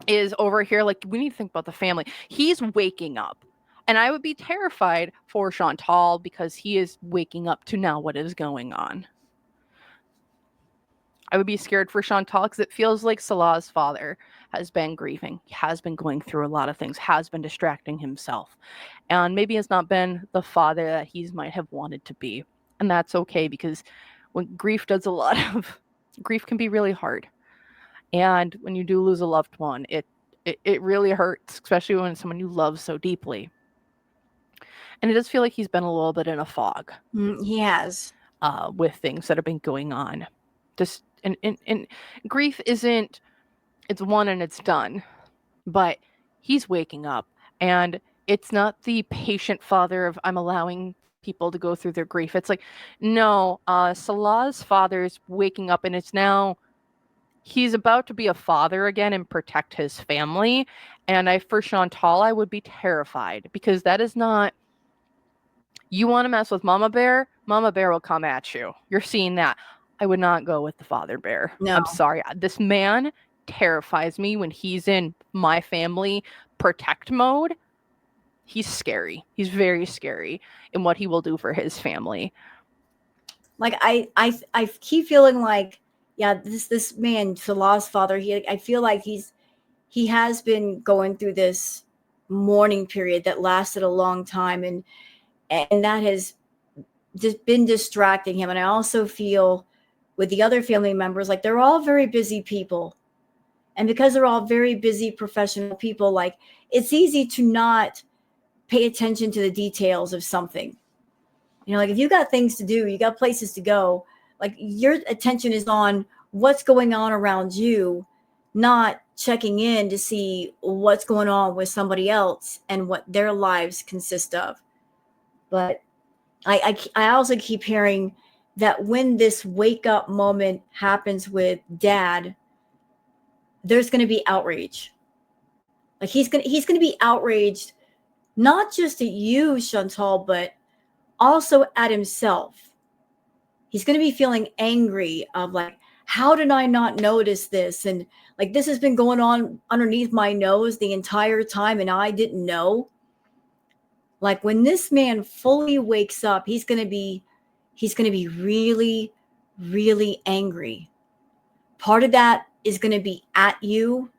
Speaker 2: is over here. Like, we need to think about the family. He's waking up. And I would be terrified for Chantal because he is waking up to now what is going on. I would be scared for Chantal because it feels like Salah's father has been grieving. He has been going through a lot of things, has been distracting himself. And maybe has not been the father that he might have wanted to be. And that's okay, because when grief does a lot of grief can be really hard. And when you do lose a loved one, it really hurts, especially when it's someone you love so deeply. And it does feel like he's been a little bit in a fog.
Speaker 1: He has.
Speaker 2: With things that have been going on. Just and grief isn't, it's one and it's done. But he's waking up, and it's not the patient father of I'm allowing people to go through their grief. It's like, no, Salah's father is waking up, and it's now he's about to be a father again and protect his family. And for Chantal, I would be terrified, because that is not, you want to mess with Mama Bear will come at you. You're seeing that. I would not go with the father bear.
Speaker 1: No.
Speaker 2: I'm sorry. This man terrifies me when he's in my family protect mode. He's scary. He's very scary in what he will do for his family.
Speaker 1: Like, I keep feeling like, yeah, this man, Salah's father, I feel like he has been going through this mourning period that lasted a long time, and that has just been distracting him. And I also feel with the other family members, like, they're all very busy people. And because they're all very busy professional people, like, it's easy to not pay attention to the details of something. Like, if you got things to do, you got places to go, like, your attention is on what's going on around you, not checking in to see what's going on with somebody else and what their lives consist of. But I also keep hearing that when this wake up moment happens with dad, there's going to be outrage. Like he's going to be outraged, not just at you, Chantal, but also at himself. He's going to be feeling angry of like, how did I not notice this? And like, this has been going on underneath my nose the entire time and I didn't know. Like when this man fully wakes up, he's going to be really, really angry. Part of that is going to be at you,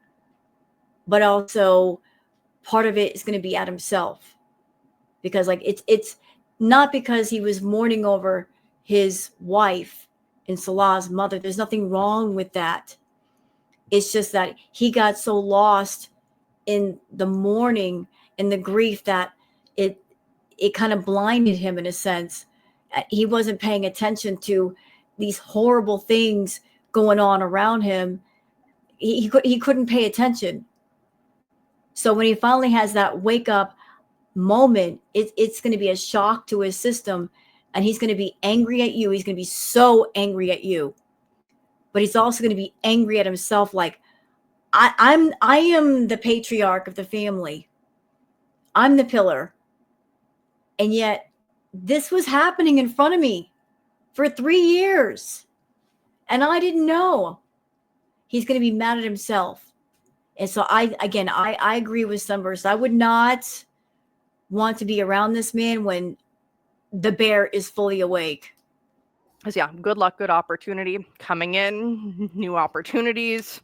Speaker 1: but also part of it is going to be at himself. Because like it's not because he was mourning over his wife and Salah's mother. There's nothing wrong with that. It's just that he got so lost in the mourning and the grief that it it kind of blinded him in a sense. He wasn't paying attention to these horrible things going on around him. He couldn't pay attention. So when he finally has that wake up moment, it's going to be a shock to his system, and he's going to be angry at you. He's going to be so angry at you, but he's also going to be angry at himself. Like I am the patriarch of the family. I'm the pillar, and yet this was happening in front of me for 3 years, and I didn't know. He's going to be mad at himself, and so I agree with Sunburst. I would not want to be around this man when the bear is fully awake.
Speaker 2: Because yeah, good luck, good opportunity coming in, new opportunities.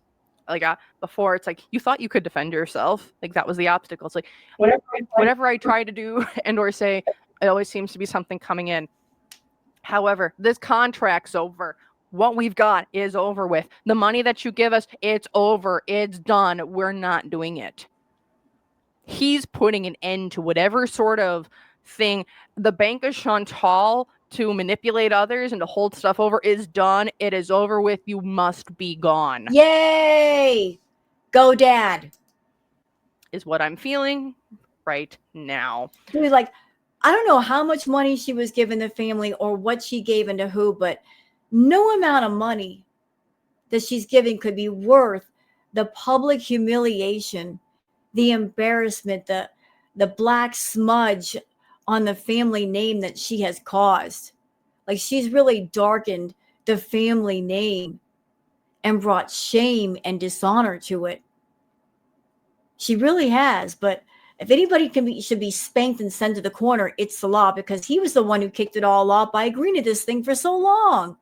Speaker 2: Like before, it's like you thought you could defend yourself. Like that was the obstacle. It's like whatever I try to do and or say, it always seems to be something coming in. However, this contract's over. What we've got is over with. The money that you give us, it's over. It's done. We're not doing it. He's putting an end to whatever sort of thing. The bank of Chantal to manipulate others and to hold stuff over is done. It is over with. You must be gone.
Speaker 1: Yay! Go, Dad.
Speaker 2: Is what I'm feeling right now.
Speaker 1: Dude, like, I don't know how much money she was giving the family or what she gave into who, but no amount of money that she's giving could be worth the public humiliation, the embarrassment, the black smudge on the family name that she has caused. Like she's really darkened the family name and brought shame and dishonor to it. She really has. But if anybody should be spanked and sent to the corner, it's Salah, because he was the one who kicked it all off by agreeing to this thing for so long.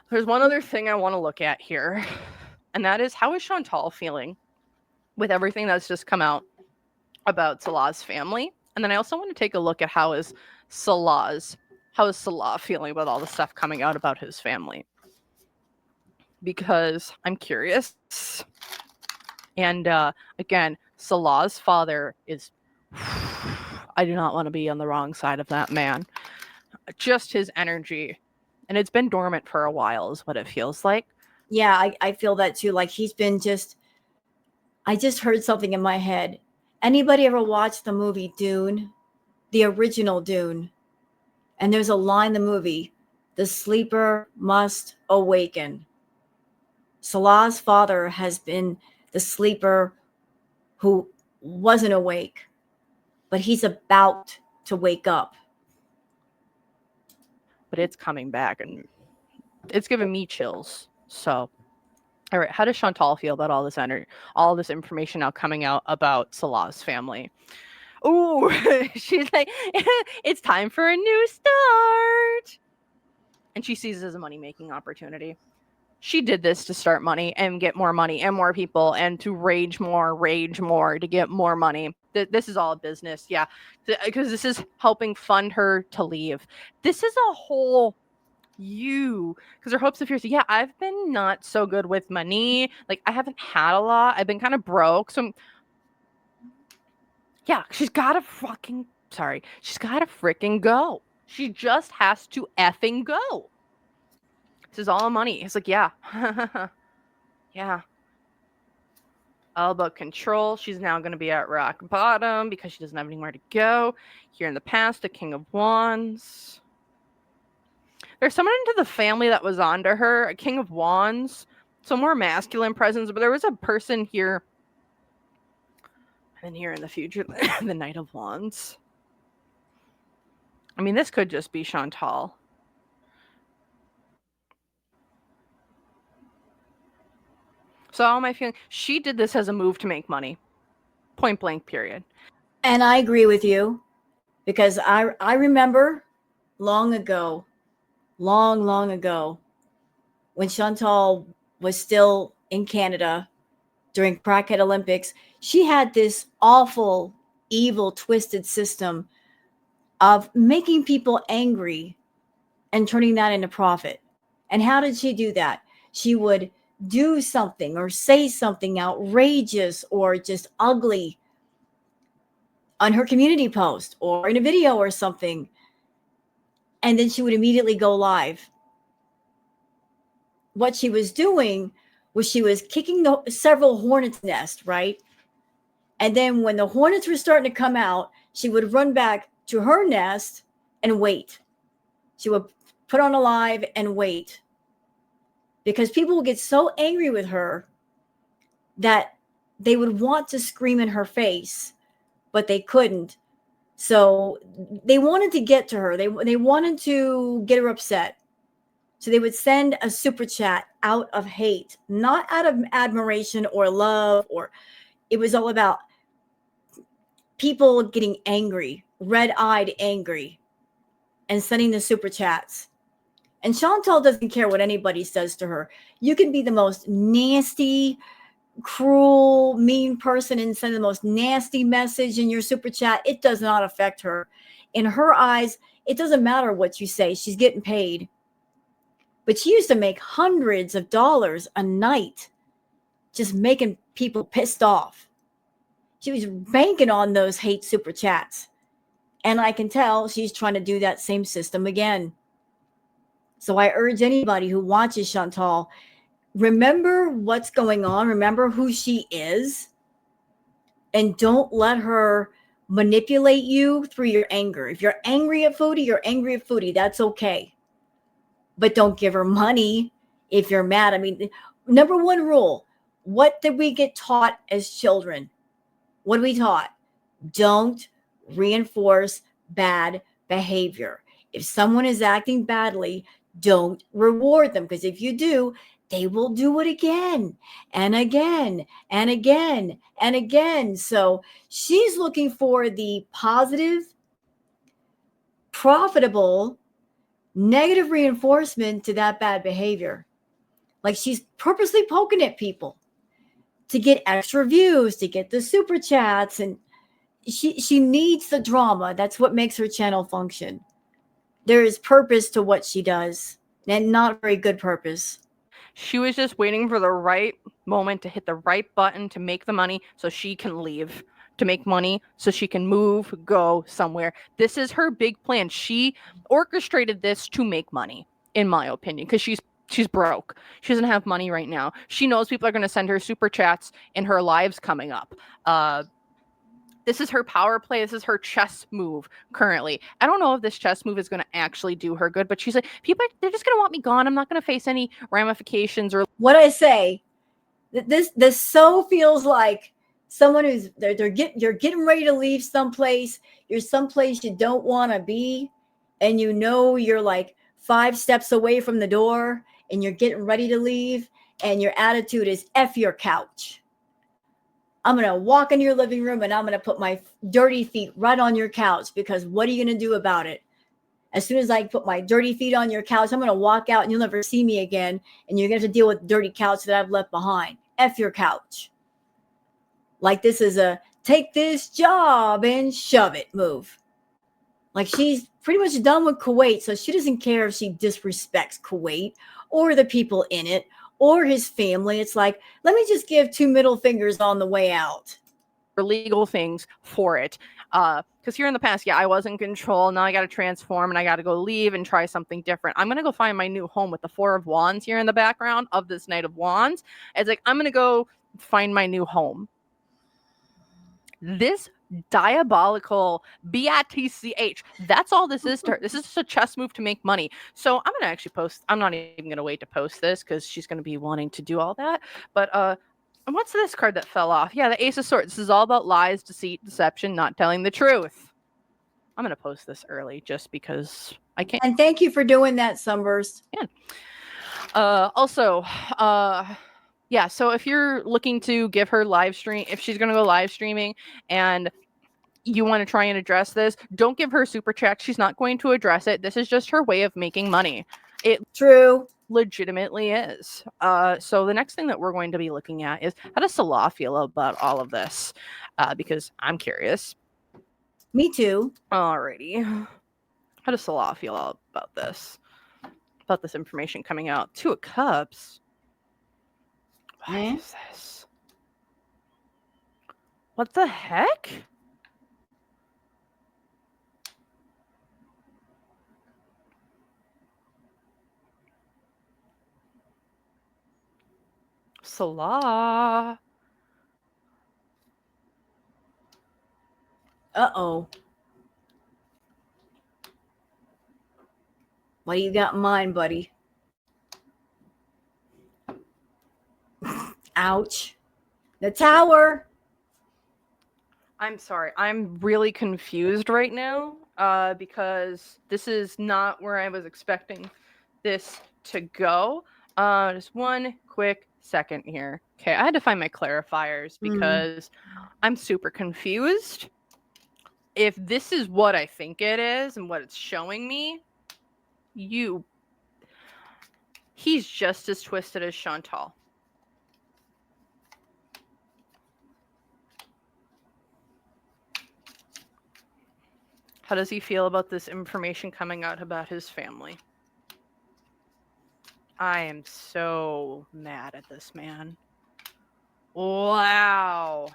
Speaker 2: There's one other thing I want to look at here, and that is, how is Chantal feeling with everything that's just come out about Salah's family? And then I also want to take a look at how is Salah feeling about all the stuff coming out about his family, because I'm curious. And again, Salah's father is I do not want to be on the wrong side of that man. Just his energy, and it's been dormant for a while is what it feels like.
Speaker 1: Yeah, I feel that too. Like he's been I just heard something in my head. Anybody ever watched the movie Dune? The original Dune? And there's a line in the movie, the sleeper must awaken. Salah's father has been the sleeper who wasn't awake, but he's about to wake up.
Speaker 2: But it's coming back, and it's giving me chills. So, all right, how does Chantal feel about all this energy, all this information now coming out about Salah's family? Ooh, she's like, it's time for a new start. And she sees it as a money-making opportunity. She did this to start money and get more money and more people and to rage more to get more money. This is all business, yeah, because this is helping fund her to leave. This is a whole because her hopes and fears. Yeah, I've been not so good with money. Like I haven't had a lot. I've been kind of broke. So yeah, she's got to freaking go. She just has to effing go. This is all money. It's like, yeah. Yeah. All about control. She's now going to be at rock bottom because she doesn't have anywhere to go. Here in the past, the King of Wands. There's someone into the family that was onto her, a King of Wands. So more masculine presence, but there was a person here. And here in the future, the Knight of Wands. I mean, this could just be Shantal. So how am I feeling? She did this as a move to make money. Point blank, period.
Speaker 1: And I agree with you, because I remember long ago, long ago, when Chantal was still in Canada during Crackhead Olympics, she had this awful, evil, twisted system of making people angry and turning that into profit. And how did she do that? She would do something or say something outrageous or just ugly on her community post or in a video or something. And then she would immediately go live. What she was doing was she was kicking several hornets' nest, right? And then when the hornets were starting to come out, she would run back to her nest and wait. She would put on a live and wait, because people would get so angry with her that they would want to scream in her face, but they couldn't. So they wanted to get to her. They wanted to get her upset. So they would send a super chat out of hate, not out of admiration or love, or it was all about people getting angry, red-eyed angry, and sending the super chats. And Chantal doesn't care what anybody says to her. You can be the most nasty, cruel, mean person and send the most nasty message in your super chat. It does not affect her. In her eyes, it doesn't matter what you say. She's getting paid. But she used to make hundreds of dollars a night just making people pissed off. She was banking on those hate super chats. And I can tell she's trying to do that same system again. So I urge anybody who watches Chantal, remember what's going on. Remember who she is. And don't let her manipulate you through your anger. If you're angry at Foodie, you're angry at Foodie. That's okay. But don't give her money if you're mad. I mean, number one rule, what did we get taught as children? What are we taught? Don't reinforce bad behavior. If someone is acting badly, don't reward them, because if you do, they will do it again and again and again and again. So she's looking for the positive, profitable, negative reinforcement to that bad behavior. Like she's purposely poking at people to get extra views, to get the super chats, and she needs the drama. That's what makes her channel function. There is purpose to what she does, and not very good purpose.
Speaker 2: She was just waiting for the right moment to hit the right button to make the money so she can leave, to make money so she can move, go somewhere. This is her big plan. She orchestrated this to make money, in my opinion, because she's broke. She doesn't have money right now. She knows people are going to send her super chats in her lives coming up. This is her power play. This is her chess move currently. I don't know if this chess move is going to actually do her good, but she's like, people, they're just going to want me gone. I'm not going to face any ramifications or
Speaker 1: what I say. This so feels like someone who's you're getting ready to leave someplace. You're someplace you don't want to be, and you know you're like 5 steps away from the door, and you're getting ready to leave, and your attitude is F your couch. I'm going to walk into your living room and I'm going to put my dirty feet right on your couch, because what are you going to do about it? As soon as I put my dirty feet on your couch, I'm going to walk out and you'll never see me again. And you're going to have to deal with the dirty couch that I've left behind. F your couch. Like this is a take this job and shove it move. Like she's pretty much done with Kuwait. So she doesn't care if she disrespects Kuwait or the people in it or his family. It's like, let me just give 2 middle fingers on the way out.
Speaker 2: legal things for it. Because here in the past, I was in control. Now I got to transform and I got to go leave and try something different. I'm going to go find my new home with the 4 of Wands here in the background of this Knight of Wands. It's like, I'm going to go find my new home. This diabolical BITCH. That's all this is to her. This is just a chess move to make money. So I'm gonna actually post. I'm not even gonna wait to post this because she's gonna be wanting to do all that. But and what's this card that fell off? Yeah, the Ace of Swords. This is all about lies, deceit, deception, not telling the truth. I'm gonna post this early just because I can.
Speaker 1: And thank you for doing that, Sunburst.
Speaker 2: Yeah. Also, yeah, so if you're looking to give her live stream, if she's going to go live streaming and you want to try and address this, don't give her super chat. She's not going to address it. This is just her way of making money. It
Speaker 1: True.
Speaker 2: legitimately is. So the next thing that we're going to be looking at is how does Salah feel about all of this? Because I'm curious.
Speaker 1: Me too.
Speaker 2: Alrighty. How does Salah feel about this? About this information coming out? Two of Cups. What is this? What the heck? Salah.
Speaker 1: Uh-oh. What do you got in mind, buddy? Ouch. The Tower.
Speaker 2: I'm sorry. I'm really confused right now because this is not where I was expecting this to go. Just one quick second here. Okay, I had to find my clarifiers because I'm super confused. If this is what I think it is and what it's showing me, he's just as twisted as Shantal. How does he feel about this information coming out about his family? I am so mad at this man. Wow.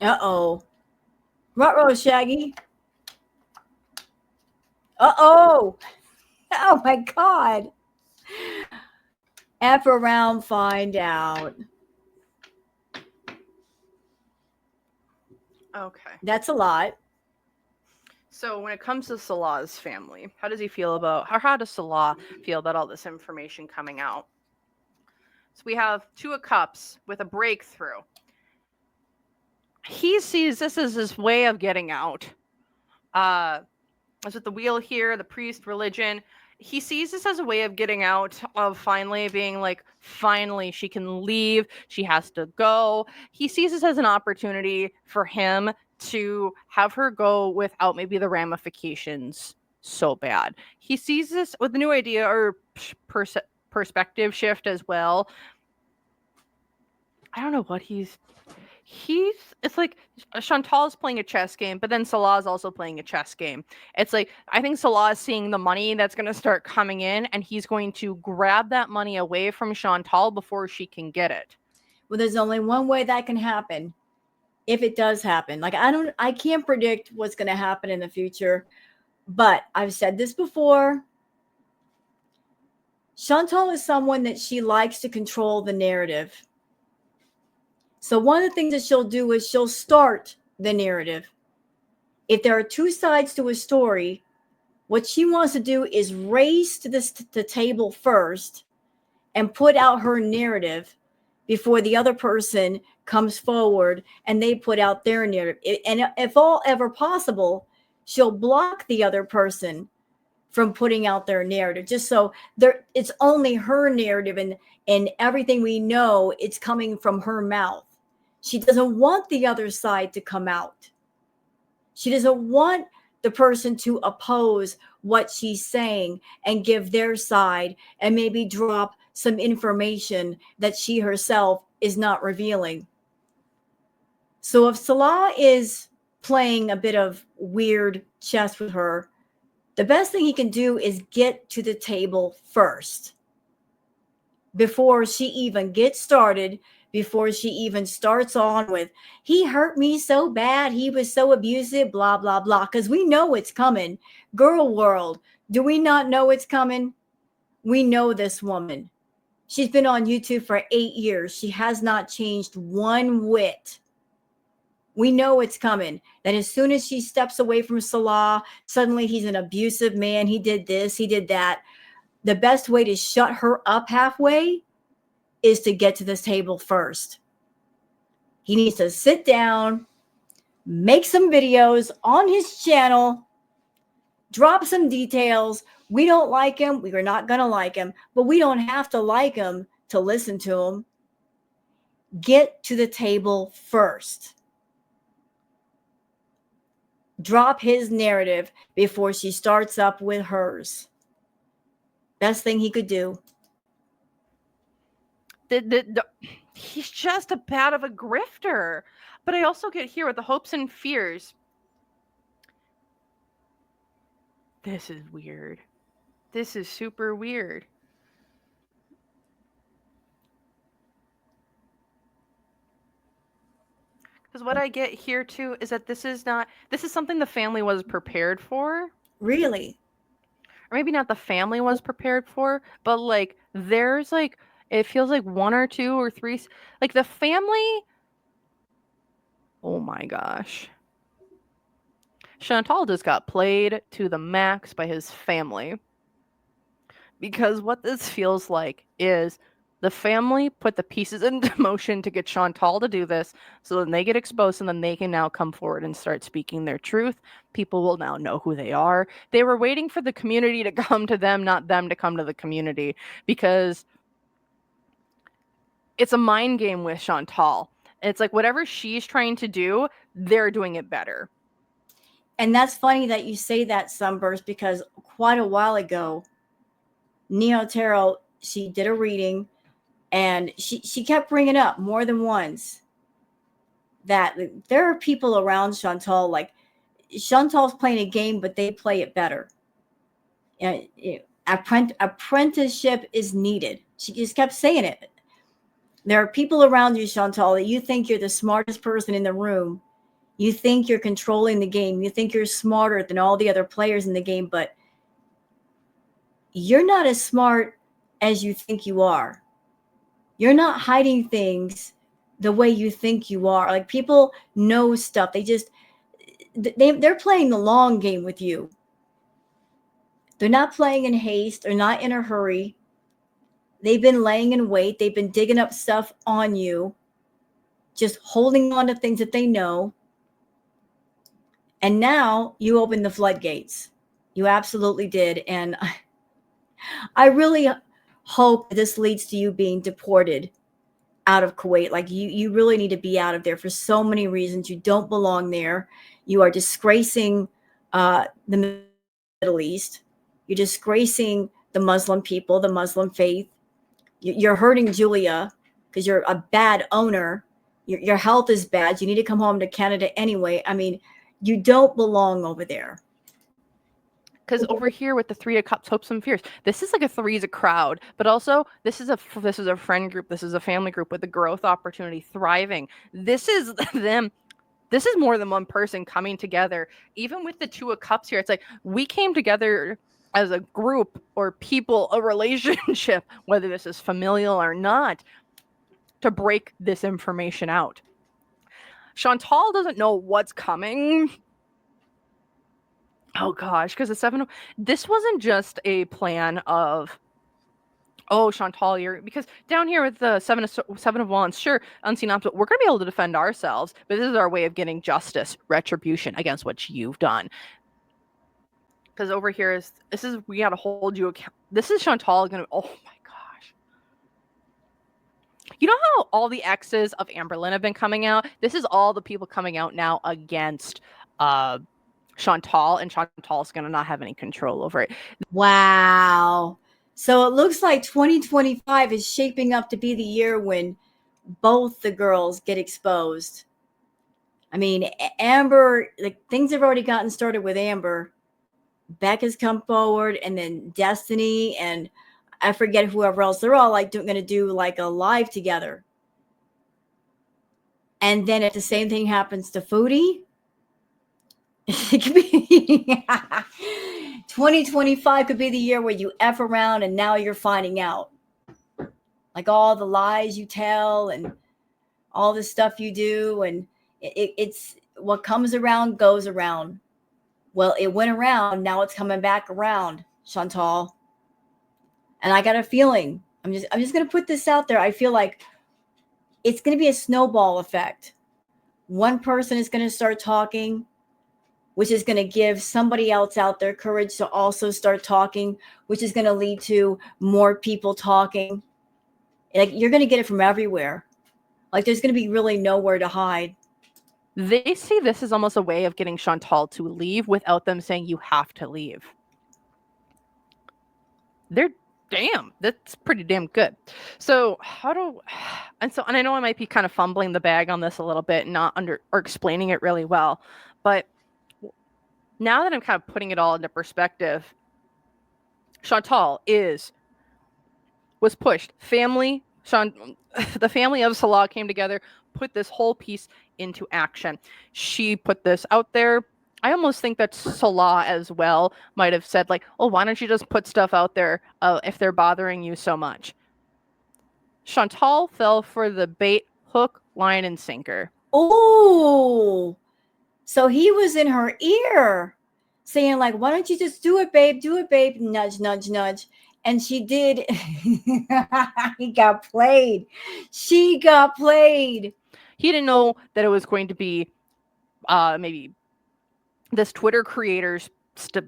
Speaker 1: Uh-oh. Ruh-roh, Shaggy. Uh-oh. Oh, my God. F around, find out.
Speaker 2: Okay.
Speaker 1: That's a lot.
Speaker 2: So when it comes to Salah's family, how does he feel about, how does Salah feel about all this information coming out? So we have Two of Cups with a breakthrough. He sees this as his way of getting out. As with the wheel here, the priest, religion, he sees this as a way of getting out, of finally being like, finally she can leave, she has to go. He sees this as an opportunity for him to have her go without maybe the ramifications so bad. He sees this with a new idea or perspective shift as well. I don't know what it's like Shantal is playing a chess game, but then Salah is also playing a chess game. It's like, I think Salah is seeing the money that's going to start coming in, and he's going to grab that money away from Shantal before she can get it.
Speaker 1: Well, there's only one way that can happen. If it does happen, like I can't predict what's going to happen in the future, but I've said this before. Shantal is someone that she likes to control the narrative. So one of the things that she'll do is she'll start the narrative. If there are two sides to a story, what she wants to do is race to the table first and put out her narrative before the other person comes forward and they put out their narrative. And if all ever possible, she'll block the other person from putting out their narrative, just so it's only her narrative, and everything we know, it's coming from her mouth. She doesn't want the other side to come out. She doesn't want the person to oppose what she's saying and give their side and maybe drop some information that she herself is not revealing. So if Salah is playing a bit of weird chess with her, the best thing he can do is get to the table first before she even gets started, before she even starts on with, he hurt me so bad, he was so abusive, blah, blah, blah, because we know it's coming. Girl world, do we not know it's coming? We know this woman. She's been on YouTube for 8 years. She has not changed one whit. We know it's coming. That as soon as she steps away from Salah, suddenly he's an abusive man. He did this, he did that. The best way to shut her up halfway is to get to this table first. He needs to sit down, make some videos on his channel, drop some details. We don't like him. We are not going to like him, but we don't have to like him to listen to him. Get to the table first. Drop his narrative before she starts up with hers. Best thing he could do.
Speaker 2: He's just a bad of a grifter. But I also get here with the hopes and fears. This is weird. This is super weird. Because what I get here too is that this is something the family was prepared for.
Speaker 1: Really?
Speaker 2: Or maybe not the family was prepared for, but like there's like, it feels like 1 or 2 or 3, like the family. Oh my gosh. Shantal just got played to the max by his family. Because what this feels like is the family put the pieces into motion to get Shantal to do this, so then they get exposed and then they can now come forward and start speaking their truth. People will now know who they are. They were waiting for the community to come to them, not them to come to the community, because it's a mind game with Shantal. It's like whatever she's trying to do, they're doing it better.
Speaker 1: And that's funny that you say that, Sunburst, because quite a while ago, Neo Tarot, she did a reading, and she kept bringing up more than once that there are people around Shantal, like Chantal's playing a game, but they play it better. Apprenticeship is needed. She just kept saying it. There are people around you, Shantal, that you think you're the smartest person in the room. You think you're controlling the game. You think you're smarter than all the other players in the game, but you're not as smart as you think you are. You're not hiding things the way you think you are. Like, people know stuff. They're playing the long game with you. They're not playing in haste. They're not in a hurry. They've been laying in wait. They've been digging up stuff on you, just holding on to things that they know. And now you open the floodgates. You absolutely did. And I really hope this leads to you being deported out of Kuwait. Like, you really need to be out of there for so many reasons. You don't belong there. You are disgracing the Middle East. You're disgracing the Muslim people, the Muslim faith. You're hurting Julia because you're a bad owner. Your health is bad. You need to come home to Canada anyway. I mean, you don't belong over there.
Speaker 2: Because over here with the 3 of Cups, hopes and fears, this is like a 3 is a crowd, but also this is a friend group, this is a family group with a growth opportunity, thriving. This is them. This is more than one person coming together. Even with the 2 of Cups here, it's like we came together as a group or people, a relationship, whether this is familial or not, to break this information out. Shantal doesn't know what's coming. Oh gosh, because the 7 of, this wasn't just a plan of, oh, Shantal, you're, because down here with the 7 of Wands, sure, unseen opposite, we're going to be able to defend ourselves, but this is our way of getting justice, retribution against what you've done. Because over here we got to hold you account. This is Shantal going to, oh my gosh. You know how all the exes of Amberlynn have been coming out? This is all the people coming out now against Shantal, and Chantal's going to not have any control over it.
Speaker 1: Wow. So it looks like 2025 is shaping up to be the year when both the girls get exposed. I mean, Amber, like, things have already gotten started with Amber. Beck has come forward, and then Destiny, and I forget whoever else. They're all like going to do like a live together. And then if the same thing happens to Foodie, it could be 2025 could be the year where you F around and now you're finding out. like all the lies you tell and all the stuff you do, and it's what comes around goes around. Well, it went around, now it's coming back around, Shantal. And I got a feeling, I'm just going to put this out there. I feel like it's going to be a snowball effect. One person is going to start talking, which is going to give somebody else out there courage to also start talking, which is going to lead to more people talking. Like, you're going to get it from everywhere. Like, there's going to be really nowhere to hide.
Speaker 2: They see this as almost a way of getting Shantal to leave without them saying you have to leave. Damn, that's pretty damn good. So and I know I might be kind of fumbling the bag on this a little bit, not or explaining it really well, but now that I'm kind of putting it all into perspective, Shantal was pushed. The family of Salah came together, put this whole piece into action. She put this out there. I almost think that Salah as well might have said, like, oh, why don't you just put stuff out there if they're bothering you so much? Shantal fell for the bait, hook, line, and sinker.
Speaker 1: Oh, so he was in her ear saying, like, why don't you just do it, babe? Do it, babe. Nudge, nudge, nudge. And she did. He got played. She got played.
Speaker 2: He didn't know that it was going to be maybe this Twitter creator's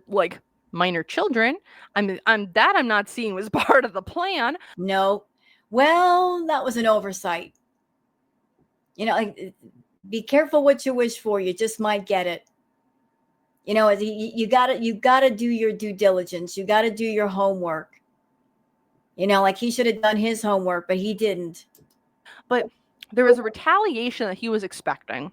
Speaker 2: like minor children. I'm not seeing was part of the plan.
Speaker 1: No. Well, that was an oversight. You know, like, be careful what you wish for. You just might get it. You know, you gotta do your due diligence. You gotta do your homework. You know, like, he should have done his homework, but he didn't.
Speaker 2: But there was a retaliation that he was expecting.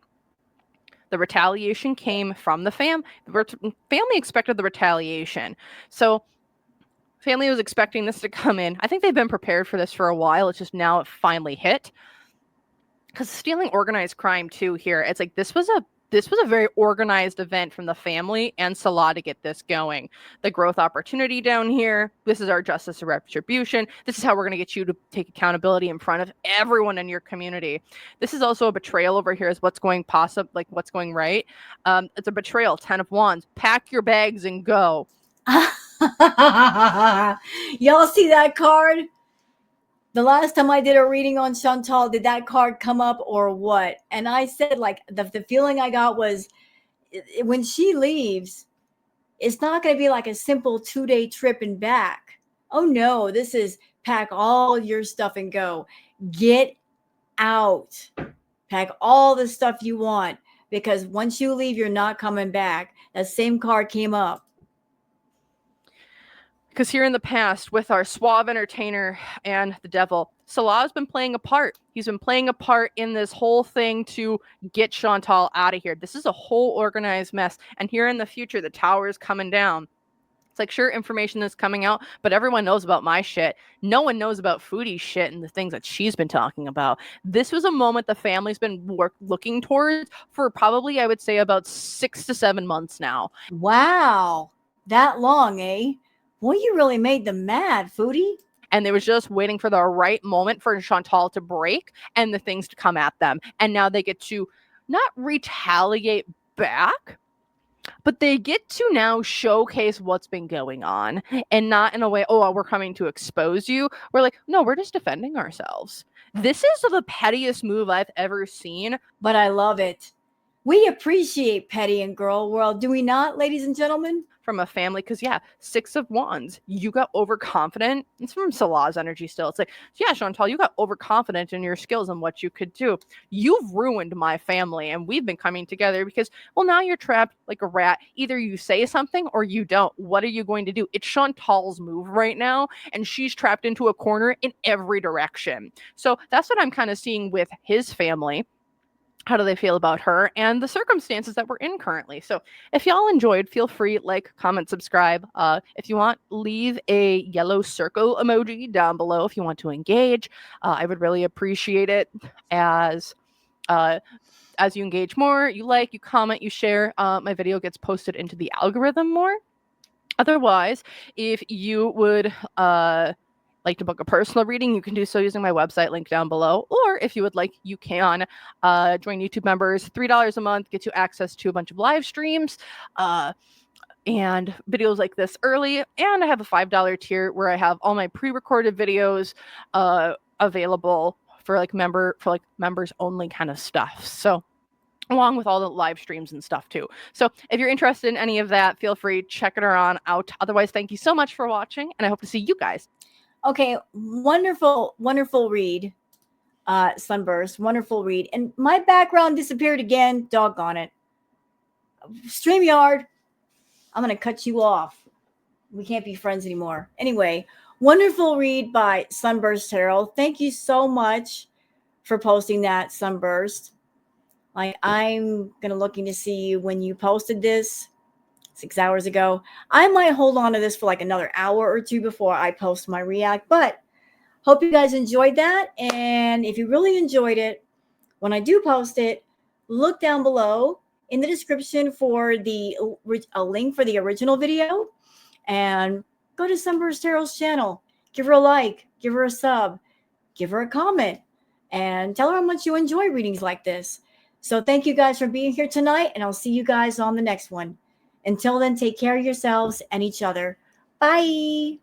Speaker 2: The retaliation came from the family. The family expected the retaliation. So family was expecting this to come in. I think they've been prepared for this for a while. It's just now it finally hit. Because stealing organized crime too here, it's like this was a very organized event from the family and Salah to get this going. The growth opportunity down here. This is our justice and retribution. This is how we're going to get you to take accountability in front of everyone in your community. This is also a betrayal over here is what's going what's going right. It's a betrayal, 10 of Wands. Pack your bags and go.
Speaker 1: Y'all see that card? The last time I did a reading on Shantal, did that card come up or what? And I said, like, the feeling I got was when she leaves, it's not going to be like a simple 2-day trip and back. Oh no, this is pack all your stuff and go. Get out. Pack all the stuff you want, because once you leave, you're not coming back. That same card came up.
Speaker 2: Because here in the past, with our suave entertainer and the devil, Salah's been playing a part. He's been playing a part in this whole thing to get Shantal out of here. This is a whole organized mess. And here in the future, the tower is coming down. It's like, sure, information is coming out, but everyone knows about my shit. No one knows about Foodie's shit and the things that she's been talking about. This was a moment the family's been looking towards for probably, I would say, about 6 to 7 months now.
Speaker 1: Wow. That long, eh? Boy, you really made them mad, Foodie.
Speaker 2: And they was just waiting for the right moment for Shantal to break and the things to come at them. And now they get to not retaliate back, but they get to now showcase what's been going on, and not in a way, oh, we're coming to expose you. We're like, no, we're just defending ourselves. This is the pettiest move I've ever seen.
Speaker 1: But I love it. We appreciate petty and girl world, do we not, ladies and gentlemen?
Speaker 2: From a family, because 6 of Wands, you got overconfident. It's from Salah's energy still. It's like, yeah, Shantal, you got overconfident in your skills and what you could do. You've ruined my family, and we've been coming together because, well, now you're trapped like a rat. Either you say something or you don't. What are you going to do? It's Shantal's move right now, and she's trapped into a corner in every direction. So that's what I'm kind of seeing with his family. How do they feel about her and the circumstances that we're in currently? So if y'all enjoyed, feel free, like, comment, subscribe. If you want, leave a yellow circle emoji down below if you want to engage. I would really appreciate it as you engage more, you like, you comment, you share, my video gets posted into the algorithm more. Otherwise, if you would like to book a personal reading, you can do so using my website link down below. Or if you would like, you can join YouTube members. $3 a month gets you access to a bunch of live streams and videos like this early. And I have a $5 tier where I have all my pre-recorded videos available for like members only kind of stuff. So along with all the live streams and stuff too. So if you're interested in any of that, feel free, check it on out. Otherwise, thank you so much for watching, and I hope to see you guys.
Speaker 1: Okay, wonderful read, Sunburst, wonderful read. And my background disappeared again, doggone it. StreamYard, I'm going to cut you off. We can't be friends anymore. Anyway, wonderful read by Sunburst Tarot. Thank you so much for posting that, Sunburst. Like, I'm going to looking to see when you posted this 6 hours ago. I might hold on to this for like another hour or two before I post my react, but hope you guys enjoyed that. And if you really enjoyed it, when I do post it, look down below in the description for a link for the original video, and go to Sunburst Tarot's channel. Give her a like, give her a sub, give her a comment, and tell her how much you enjoy readings like this. So thank you guys for being here tonight, and I'll see you guys on the next one. Until then, take care of yourselves and each other. Bye.